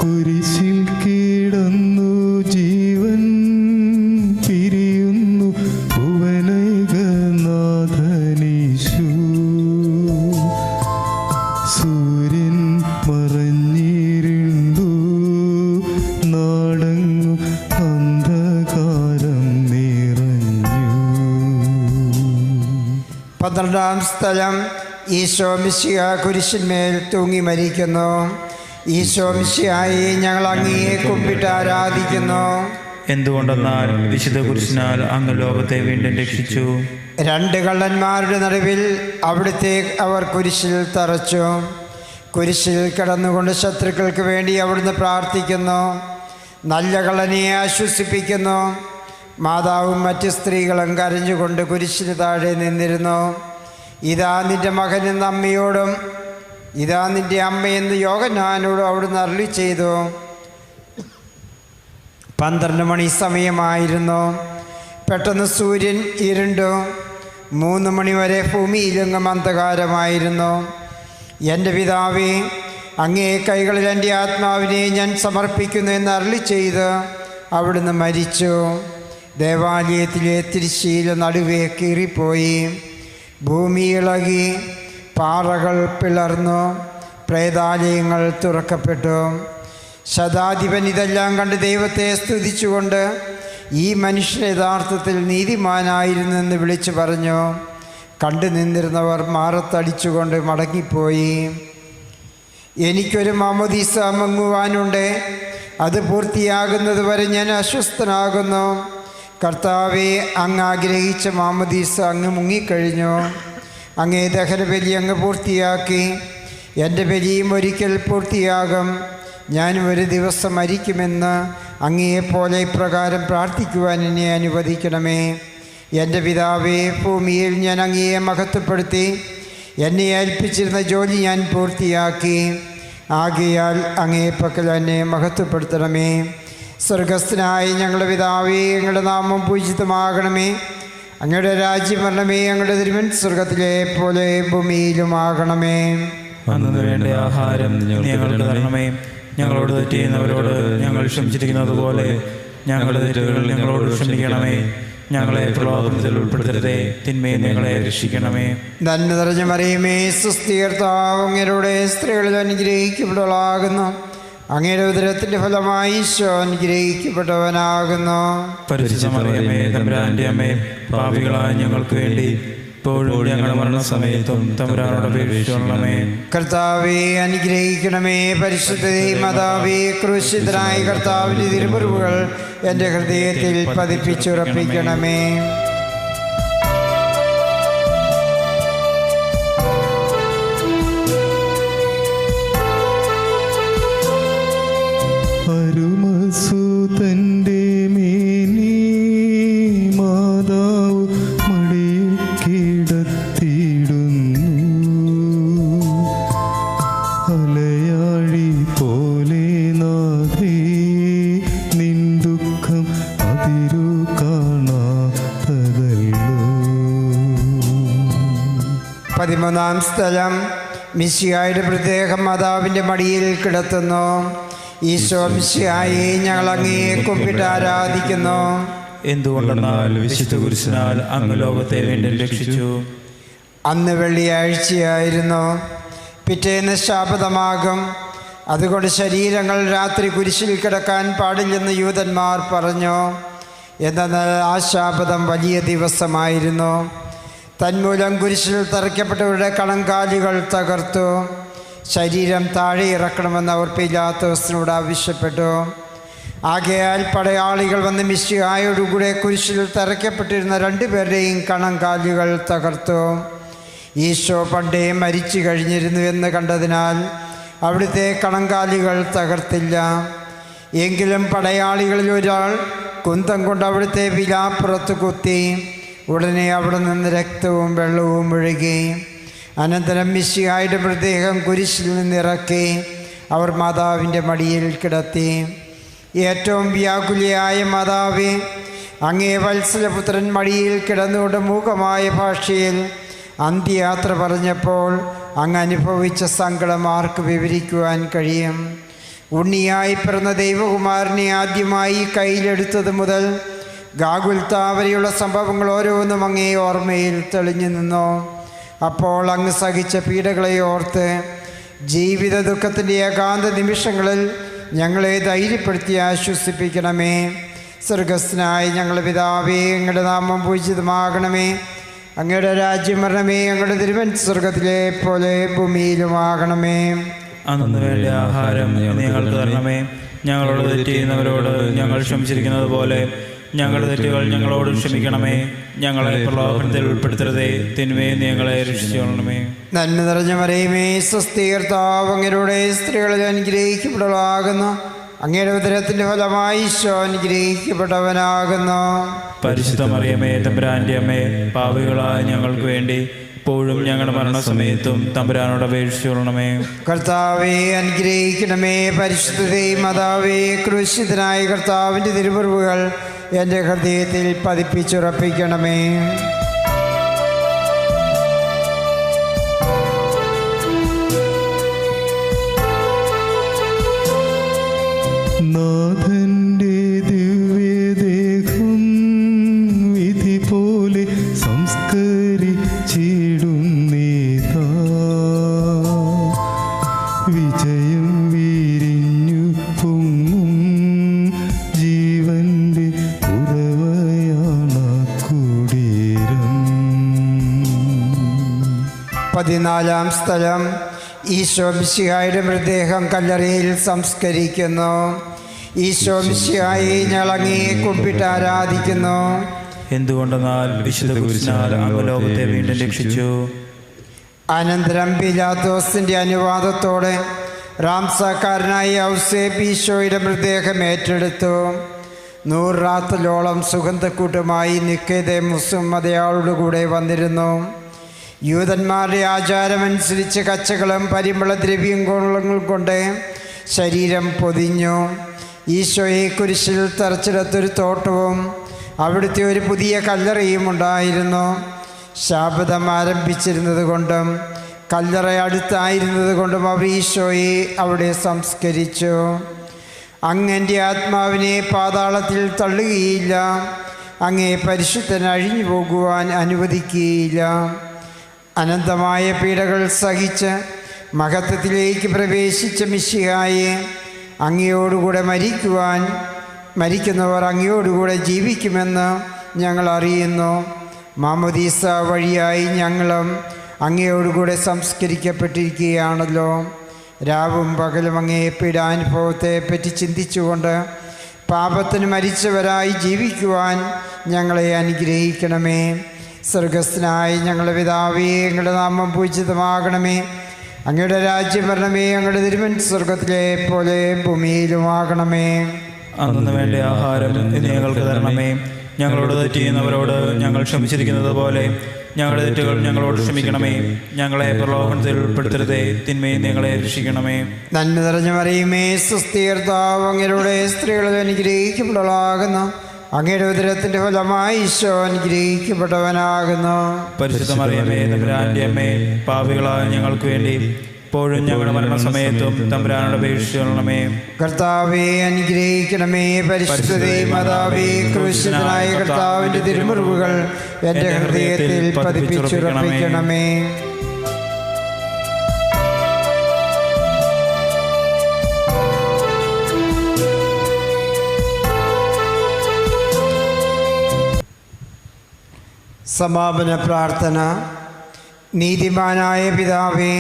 കുരിശിൽ കിടന്നു ജീവൻ പിരിയുന്നു ഭുവനൈകനാഥനീശു. സൂര്യൻ മറഞ്ഞിരുണ്ടു, നാടങ്ങും അന്ധകാരം നിറഞ്ഞു. 12-ാം സ്ഥലം. ഈശോ മിശിഹ കുരിശിന്മേൽ തൂങ്ങി മരിക്കുന്നു. ഈശോ മിശിഹായെ ഞങ്ങൾ അങ്ങയെ കുമ്പിട്ട് ആരാധിക്കുന്നു. എന്തുകൊണ്ടെന്നാൽ വിശുദ്ധ കുരിശിനാൽ അങ്ങ് ലോകത്തെ വീണ്ടും രക്ഷിച്ചു. 2 കള്ളന്മാരുടെ നടുവിൽ അവിടുത്തെ അവർ കുരിശിൽ തറച്ചു. കുരിശിൽ കിടന്നുകൊണ്ട് ശത്രുക്കൾക്ക് വേണ്ടി അവിടുന്ന് പ്രാർത്ഥിക്കുന്നു. നല്ല കള്ളനെ ആശ്വസിപ്പിക്കുന്നു. മാതാവും മറ്റ് സ്ത്രീകളും കരഞ്ഞുകൊണ്ട് കുരിശിന് താഴെ നിന്നിരുന്നു. ഇതാ നിൻ്റെ മകനെന്ന് അമ്മയോടും ഇതാ നിൻ്റെ അമ്മയെന്ന് യോഹന്നാനോടും അവിടുന്ന് അരുളി ചെയ്തു. 12 മണി സമയമായിരുന്നു. പെട്ടെന്ന് സൂര്യൻ ഇരുണ്ടു. 3 മണി വരെ ഭൂമിയിലെങ്ങും അന്ധകാരമായിരുന്നു. എൻ്റെ പിതാവേ, അങ്ങേ കൈകളിൽ എൻ്റെ ആത്മാവിനെ ഞാൻ സമർപ്പിക്കുന്നു എന്ന് അരുളി ചെയ്ത് അവിടുന്ന് മരിച്ചു. ദേവാലയത്തിലെ തിരശ്ശീല നടുവേ കീറിപ്പോയി. ഭൂമി ഇളകി, പാറകൾ പിളർന്നു, പ്രേതാലയങ്ങൾ തുറക്കപ്പെട്ടു. ശതാധിപൻ ഇതെല്ലാം കണ്ട് ദൈവത്തെ സ്തുതിച്ചുകൊണ്ട് ഈ മനുഷ്യൻ യഥാർത്ഥത്തിൽ നീതിമാനായിരുന്നെന്ന് വിളിച്ചു പറഞ്ഞു. കണ്ടു നിന്നിരുന്നവർ മാറത്തടിച്ചുകൊണ്ട് മടങ്ങിപ്പോയി. എനിക്കൊരു മാമോദീസ മുങ്ങുവാനുണ്ട്. അത് പൂർത്തിയാകുന്നത് വരെ ഞാൻ അസ്വസ്ഥനാകുന്നു. കർത്താവെ, അങ്ങ് ആഗ്രഹിച്ച മാമോദീസ അങ്ങ് മുങ്ങിക്കഴിഞ്ഞു. അങ്ങേ ദഹനബലി അങ്ങ് പൂർത്തിയാക്കി. എൻ്റെ ബലിയും ഒരിക്കൽ പൂർത്തിയാകും. ഞാനും ഒരു ദിവസം മരിക്കുമെന്ന് അങ്ങയെപ്പോലെ ഇപ്രകാരം പ്രാർത്ഥിക്കുവാൻ എന്നെ അനുവദിക്കണമേ. എൻ്റെ പിതാവേ, ഭൂമിയിൽ ഞാൻ അങ്ങയെ മഹത്വപ്പെടുത്തി. എന്നെ ഏൽപ്പിച്ചിരുന്ന ജോലി ഞാൻ പൂർത്തിയാക്കി. ആകയാൽ അങ്ങേ പക്കൽ എന്നെ മഹത്വപ്പെടുത്തണമേ. സ്വർഗസ്ഥനായ ഞങ്ങളുടെ പിതാവേ, അങ്ങയുടെ നാമം പൂജിതമാകണമേ. അങ്ങയുടെ രാജ്യം വരണമേ. അങ്ങയുടെ തിരുമൻ സ്വർഗത്തിലെ പോലെ ഭൂമിയിലുമാകണമേ. അന്നു വേണ്ട ആഹാരം ഞങ്ങൾക്ക് തരണമേ. ഞങ്ങളോട് തെറ്റ് ചെയ്യുന്നവരോട് ഞങ്ങൾ ക്ഷമിച്ചിരിക്കുന്നത് പോലെ ഞങ്ങളുടെ തെറ്റുകൾ ഞങ്ങളോട് ക്ഷമിക്കണമേ. ഞങ്ങളെ പ്രലോഭനത്തിൽ ഉൾപ്പെടുത്തരുതേ, തിന്മയെ ഞങ്ങളെ രക്ഷിക്കണമേ. നന്മ നിറഞ്ഞ മറിയമേ, സ്വസ്തി, കർത്താവ് അങ്ങയുടെ സ്ത്രീകളിൽ അനുഗ്രഹിക്കപ്പെട്ടവളാകുന്നു. അങ്ങയുടെ ഉദരത്തിൻ്റെ ഫലമായി ഈശോ അനുഗ്രഹിക്കപ്പെട്ടവനാകുന്നു. പരിശുദ്ധ മറിയമേ തമ്പുരാന്റെ അമ്മേ, പാപികളായ ഞങ്ങൾക്ക് വേണ്ടി ഇപ്പോഴും ഞങ്ങളുടെ മരണസമയത്തും തമ്പുരാനോട് അപേക്ഷിച്ചുകൊള്ളണമേ. കർത്താവെ അനുഗ്രഹിക്കണമേ. പരിശുദ്ധ മാതാവേ, ക്രൂശിതനായ കർത്താവിൻ്റെ തിരുമുറിവുകൾ എൻ്റെ ഹൃദയത്തിൽ പതിപ്പിച്ചുറപ്പിക്കണമേ. അരുമസുതന്റെ മേനി മാതാവ് മടിയിൽ കിടത്തിയിടുന്നു. അലയാഴി പോലെ നാഥേ നിൻ ദുഃഖം അതിരു കാണാത്തതല്ലോ. 13-ാം സ്ഥലം മിശിഹായുടെ പ്രത്യേകം മാതാവിൻ്റെ മടിയിൽ കിടത്തുന്നു. ഈശോ മിശിഹായെ ഞങ്ങൾ അങ്ങയെ കുമ്പിട്ട് ആരാധിക്കുന്നു. എന്തുകൊണ്ടെന്നാൽ വിശുദ്ധ കുരിശിനാൽ അങ്ങ് ലോകത്തെ വീണ്ടും രക്ഷിച്ചു. അന്ന് വെള്ളിയാഴ്ചയായിരുന്നു. പിറ്റേന്ന് ശാബതമാകും. അതുകൊണ്ട് ശരീരങ്ങൾ രാത്രി കുരിശിൽ കിടക്കാൻ പാടില്ലെന്ന് യൂതന്മാർ പറഞ്ഞു. എന്നാൽ ആ ശാബതം വലിയ ദിവസമായിരുന്നു. തന്മൂലം കുരിശിൽ തറയ്ക്കപ്പെട്ടവരുടെ കണങ്കാലുകൾ തകർത്തു. ശരീരം താഴെ ഇറക്കണമെന്ന് അവർ പീലാത്തോസിനോട് ആവശ്യപ്പെട്ടു. ആകയാൽ പടയാളികൾ വന്ന് മിശിഹായോടുകൂടെ കുരിശിൽ തറയ്ക്കപ്പെട്ടിരുന്ന 2 പേരുടെയും കണങ്കാലുകൾ തകർത്തു. ഈശോ പണ്ടേ മരിച്ചു കഴിഞ്ഞിരുന്നു എന്ന് കണ്ടതിനാൽ അവിടുത്തെ കണങ്കാലുകൾ തകർത്തില്ല. എങ്കിലും പടയാളികളിൽ ഒരാൾ കുന്തം കൊണ്ട് അവിടുത്തെ വിലാപ്പുറത്ത് കുത്തി. ഉടനെ അവിടെ നിന്ന് രക്തവും വെള്ളവും ഒഴുകി. അനന്തരം മിശിഹായുടെ മൃതദേഹം കുരിശിൽ നിന്നിറക്കി അവർ മാതാവിൻ്റെ മടിയിൽ കിടത്തി. ഏറ്റവും വ്യാകുലയായ മാതാവേ, അങ്ങേ വത്സലപുത്രൻ മടിയിൽ കിടന്നുകൊണ്ട് മൂകമായ ഭാഷയിൽ അന്ത്യയാത്ര പറഞ്ഞപ്പോൾ അങ്ങ് അനുഭവിച്ച സങ്കടം ആർക്ക് വിവരിക്കുവാൻ കഴിയും? ഉണ്ണിയായി പിറന്ന ദൈവകുമാരനെ ആദ്യമായി കയ്യിലെടുത്തത് മുതൽ ഗാഗുൽത്താ വരെയുള്ള സംഭവങ്ങൾ ഓരോന്നും അങ്ങേ ഓർമ്മയിൽ തെളിഞ്ഞു നിന്നു. അപ്പോൾ അങ്ങ് സഹിച്ച പീഡകളെ ഓർത്ത് ജീവിത ദുഃഖത്തിൻ്റെ ഏകാന്ത നിമിഷങ്ങളിൽ ഞങ്ങളെ ധൈര്യപ്പെടുത്തി ആശ്വസിപ്പിക്കണമേ. സ്വർഗസ്ഥനായ ഞങ്ങളുടെ പിതാവേ, അങ്ങയുടെ നാമം പൂജിതമാകണമേ. അങ്ങയുടെ രാജ്യം വരണമേ. അങ്ങയുടെ തിരുമനസ്സ് സ്വർഗത്തിലെ പോലെ ഭൂമിയിലുമാകണമേ. അന്ന് വേണ്ട ആഹാരം ഞങ്ങൾക്ക് തരണമേ. ഞങ്ങളോട് തെറ്റ് ചെയ്യുന്നവരോട് ഞങ്ങൾ ക്ഷമിച്ചിരിക്കുന്നത് പോലെ ഞങ്ങളുടെ തെറ്റുകൾ ഞങ്ങളോട് ക്ഷമിക്കണമേ. ഞങ്ങളെ പ്രലോഭനത്തിൽ ഉൾപ്പെടുത്തരുതേ, തിന്മയെ ഞങ്ങളെ രക്ഷിച്ചുകൊള്ളണമേ. നന്മ നിറഞ്ഞ മറിയമേ, സ്വസ്തി, കർത്താവ് അങ്ങയുടെ സ്ത്രീകളിൽ അനുഗ്രഹിക്കപ്പെട്ടവളാകുന്നു. അങ്ങയുടെ ഉദരത്തിൻ്റെ ഫലമായി ഈശോ അനുഗ്രഹിക്കപ്പെട്ടവനാകുന്നു. പരിശുദ്ധ മറിയമേ തമ്പുരാന്റെ അമ്മേ, പാപികളായ ഞങ്ങൾക്ക് വേണ്ടി ഇപ്പോഴും ഞങ്ങളുടെ മരണസമയത്തും തമ്പുരാനോട് അപേക്ഷിച്ചുകൊള്ളണമേ. കർത്താവെ അനുഗ്രഹിക്കണമേ. പരിശുദ്ധ മാതാവേ, ക്രൂശിതനായ കർത്താവിൻ്റെ തിരുമുറിവുകൾ എൻ്റെ ഹൃദയത്തിൽ പതിപ്പിച്ചുറപ്പിക്കണമേ. നാഥന്റെ ദിവ്യദേഹം വിധി പോലെ സംസ്കരിച്ചിടുന്നേതാ. വിജയം വിരിഞ്ഞു പൊങ്ങും ജീവന്റെ ഉറവയാണ് കുടീരം. 14-ാം സ്ഥലം ഈശോ മിശിഹായുടെ മൃതദേഹം കല്ലറയിൽ സംസ്കരിക്കുന്നു. ഈശോ മിശിഹായെ ഞങ്ങൾ അങ്ങയെ കുമ്പിട്ട് ആരാധിക്കുന്നു. എന്തുകൊണ്ടെന്നാൽ വിശുദ്ധ കുരിശിനാൽ അങ്ങ് ലോകത്തെ വീണ്ടും രക്ഷിച്ചു. അനന്തരം പീലാത്തോസിൻ്റെ അനുവാദത്തോടെ റാംസാക്കാരനായ ഔസേപ്പ് ഈശോയുടെ മൃതദേഹം ഏറ്റെടുത്തു. 100 രാത്രിയോളം സുഗന്ധക്കൂട്ടുമായി നിക്കേദേമുസും അയാളുടെ കൂടെ വന്നിരുന്നു. യൂതന്മാരുടെ ആചാരമനുസരിച്ച് കച്ചകളും പരിമളദ്രവ്യങ്ങളും കൊണ്ട് ശരീരം പൊതിഞ്ഞു. ഈശോയെ കുരിശിൽ തറച്ചിടത്തൊരു തോട്ടവും അവിടുത്തെ ഒരു പുതിയ കല്ലറയും ഉണ്ടായിരുന്നു. ശാബതം ആരംഭിച്ചിരുന്നത് കൊണ്ടും കല്ലറ അടുത്തായിരുന്നത് കൊണ്ടും അവർ ഈശോയെ അവിടെ സംസ്കരിച്ചു. അങ്ങൻ്റെ ആത്മാവിനെ പാതാളത്തിൽ തള്ളുകയില്ല. അങ്ങേ പരിശുദ്ധൻ അഴിഞ്ഞു പോകുവാൻ അനുവദിക്കുകയില്ല. അനന്തമായ പീഡകൾ സഹിച്ച് മഹത്വത്തിലേക്ക് പ്രവേശിച്ച മിശിഹായെ അങ്ങയോടുകൂടെ മരിക്കുന്നവർ അങ്ങയോടുകൂടെ ജീവിക്കുമെന്ന് ഞങ്ങൾ അറിയുന്നു. മാമോദീസ വഴിയായി ഞങ്ങളും അങ്ങയോടുകൂടെ സംസ്കരിക്കപ്പെട്ടിരിക്കുകയാണല്ലോ. രാവും പകലും അങ്ങേ പീഡാനുഭവത്തെ പറ്റി ചിന്തിച്ചുകൊണ്ട് പാപത്തിന് മരിച്ചവരായി ജീവിക്കുവാൻ ഞങ്ങളെ അനുഗ്രഹിക്കണമേ. സ്വർഗസ്ഥനായ ഞങ്ങളുടെ പിതാവേ, അങ്ങയുടെ നാമം പൂജിതമാകണമേ. അങ്ങയുടെ രാജ്യം വരണമേ. അങ്ങയുടെ തിരുമനസ് സ്വർഗത്തിലെ പോലെ ഭൂമിയിലുമാകണമേ. അന്നു വേണ്ട ആഹാരം ഇന്ന് ഞങ്ങൾക്ക് തരണമേ. ഞങ്ങളോട് തെറ്റ് ചെയ്യുന്നവരോട് ഞങ്ങൾ ക്ഷമിച്ചിരിക്കുന്നത് പോലെ ഞങ്ങളുടെ തെറ്റുകൾ ഞങ്ങളോട് ക്ഷമിക്കണമേ. ഞങ്ങളെ പ്രലോഭനത്തിൽ ഉൾപ്പെടുത്തരുതേ, തിന്മയിൽ ഞങ്ങളെ രക്ഷിക്കണമേ. നന്മ നിറഞ്ഞ മറിയമേ, സ്വസ്തി, കർത്താവ് അങ്ങയുടെ സ്ത്രീകളിൽ അനുഗ്രഹിക്കപ്പെട്ടവളാകുന്നു. അങ്ങയുടെ ഉദരത്തിൻ്റെ ഫലമായി ഈശോ അനുഗ്രഹിക്കപ്പെട്ടവനാകുന്നു. പരിശുദ്ധ മറിയമേ, തമ്പുരാന്റെ അമ്മേ, പാപികളായ ഞങ്ങൾക്ക് വേണ്ടി ഇപ്പോഴും ഞങ്ങളുടെ മരണസമയത്തും തമ്പുരാനോട് അപേക്ഷിച്ചുകൊള്ളണമേ. കർത്താവെ അനുഗ്രഹിക്കണമേ. പരിശുദ്ധതേ മാതാവേ, ക്രൂശിതനായ കർത്താവിൻ്റെ തിരുമുറിവുകൾ എൻ്റെ ഹൃദയത്തിൽ പതിപ്പിച്ചുറപ്പിക്കണമേ. സമാപന പ്രാർത്ഥന. നീതിമാനായ പിതാവേ,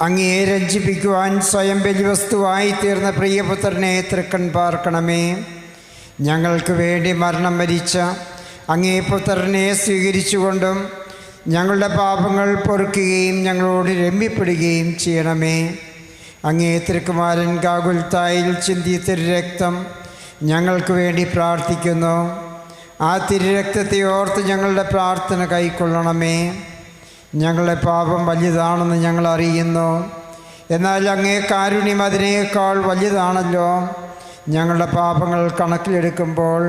അങ്ങയെ രഞ്ജിപ്പിക്കുവാൻ സ്വയം ബലിവസ്തുവായി തീർന്ന പ്രിയപുത്രനെ തൃക്കൺ പാർക്കണമേ. ഞങ്ങൾക്ക് വേണ്ടി മരണം വരിച്ച അങ്ങേ പുത്രനെ സ്വീകരിച്ചുകൊണ്ടും ഞങ്ങളുടെ പാപങ്ങൾ പൊറുക്കുകയും ഞങ്ങളോട് രമ്യപ്പെടുകയും ചെയ്യണമേ. അങ്ങേ തിരുക്കുമാരൻ ഗാഗുൽത്തായിൽ ചിന്തിയ തിരുരക്തം ഞങ്ങൾക്ക് വേണ്ടി പ്രാർത്ഥിക്കുന്നു. ആ തിരുരക്തത്തെ ഓർത്ത് ഞങ്ങളുടെ പ്രാർത്ഥന കൈക്കൊള്ളണമേ. ഞങ്ങളുടെ പാപം വലിയതാണെന്ന് ഞങ്ങൾ അറിയുന്നു. എന്നാൽ അങ്ങേ കാരുണ്യം അതിനേക്കാൾ വലിയതാണല്ലോ. ഞങ്ങളുടെ പാപങ്ങൾ കണക്കിലെടുക്കുമ്പോൾ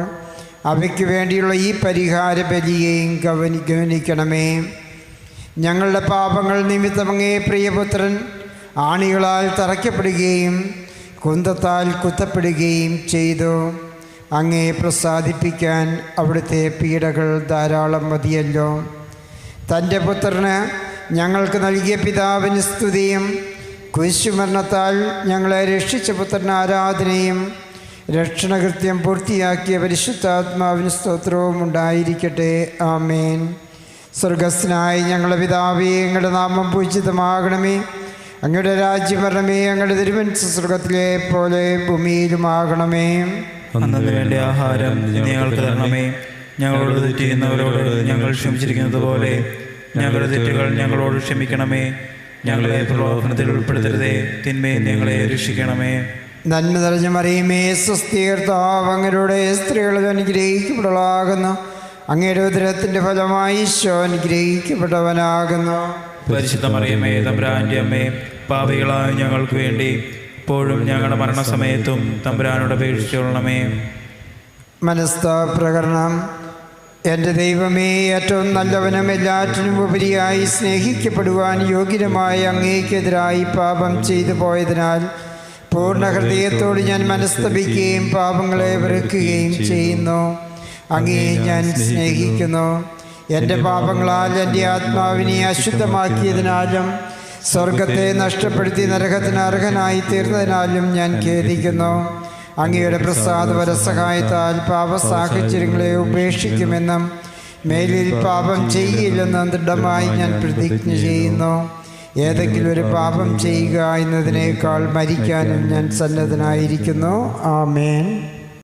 അവയ്ക്ക് വേണ്ടിയുള്ള ഈ പരിഹാര ബലിയെയും ഗവനിക്കണമേ. ഞങ്ങളുടെ പാപങ്ങൾ നിമിത്തം അങ്ങേ പ്രിയപുത്രൻ ആണികളാൽ തറയ്ക്കപ്പെടുകയും കുന്തത്താൽ കുത്തപ്പെടുകയും ചെയ്തു. അങ്ങയെ പ്രസാദിപ്പിക്കാൻ അവിടുത്തെ പീഡകൾ ധാരാളം മതിയല്ലോ. തൻ്റെ പുത്രന് ഞങ്ങൾക്ക് നൽകിയ പിതാവിന് സ്തുതിയും കുരിശുമരണത്താൽ ഞങ്ങളെ രക്ഷിച്ച പുത്രന് ആരാധനയും രക്ഷണകൃത്യം പൂർത്തിയാക്കിയ പരിശുദ്ധാത്മാവിന് സ്തോത്രവും ഉണ്ടായിരിക്കട്ടെ. ആമേൻ. സ്വർഗസ്ഥനായ ഞങ്ങളുടെ പിതാവേ, അങ്ങയുടെ നാമം പൂജിതമാകണമേ. അങ്ങയുടെ രാജ്യം വരണമേ. അങ്ങയുടെ തിരുമനസ് സ്വർഗത്തിലെ പോലെ ഭൂമിയിലുമാകണമേ. അന്നു വേണ്ട ആഹാരം ഞങ്ങൾക്ക് തരണമേ. ഞങ്ങളോട് തെറ്റ് ചെയ്യുന്നവരോട് ഞങ്ങൾ ക്ഷമിച്ചിരിക്കുന്നത് പോലെ ഞങ്ങളുടെ തെറ്റുകൾ ഞങ്ങളോട് ക്ഷമിക്കണമേ. ഞങ്ങളെ പ്രലോഭനത്തിൽ ഉൾപ്പെടുത്തരുതേ, തിന്മയിൽ ഞങ്ങളെ രക്ഷിക്കണമേ. നന്മ നിറഞ്ഞ മറിയമേ, സ്വസ്തി, കർത്താവ് അങ്ങയുടെ സ്ത്രീകളിൽ അനുഗ്രഹിക്കപ്പെട്ടവളാകുന്നു. അങ്ങയുടെ ഉദരത്തിൻ്റെ ഫലമായി ഈശോ അനുഗ്രഹിക്കപ്പെട്ടവനാകുന്നു. പരിശുദ്ധ മറിയമേ, തമ്പുരാന്റെ അമ്മേ, പാപികളായ ഞങ്ങൾക്ക് വേണ്ടി ഇപ്പോഴും ഞങ്ങളുടെ മരണസമയത്തും തമ്പുരാനോട് അപേക്ഷിച്ചുകൊള്ളണമേ. മനസ്താപ്രകരണം. എൻ്റെ ദൈവമേ, ഏറ്റവും നല്ലവനും എല്ലാറ്റിനും ഉപരിയായി സ്നേഹിക്കപ്പെടുവാൻ യോഗ്യനുമായ അങ്ങേക്കെതിരായി പാപം ചെയ്തു പോയതിനാൽ പൂർണ്ണ ഹൃദയത്തോട് ഞാൻ മനസ്തപിക്കുകയും പാപങ്ങളെ വെറുക്കുകയും ചെയ്യുന്നു. അങ്ങയെ ഞാൻ സ്നേഹിക്കുന്നു. എൻ്റെ പാപങ്ങളാൽ എൻ്റെ ആത്മാവിനെ അശുദ്ധമാക്കിയതിനാലും സ്വർഗത്തെ നഷ്ടപ്പെടുത്തി നരകത്തിന് അർഹനായി തീർന്നതിനാലും ഞാൻ ഖേദിക്കുന്നു. അങ്ങയുടെ പ്രസാദപര സഹായത്താൽ പാപസാഹചര്യങ്ങളെ ഉപേക്ഷിക്കുമെന്നും മേലിൽ പാപം ചെയ്യില്ലെന്നും ദൃഢമായി ഞാൻ പ്രതിജ്ഞ ചെയ്യുന്നു. ഏതെങ്കിലും ഒരു പാപം ചെയ്യുക എന്നതിനേക്കാൾ മരിക്കാനും ഞാൻ സന്നദ്ധനായിരിക്കുന്നു. ആമേൻ.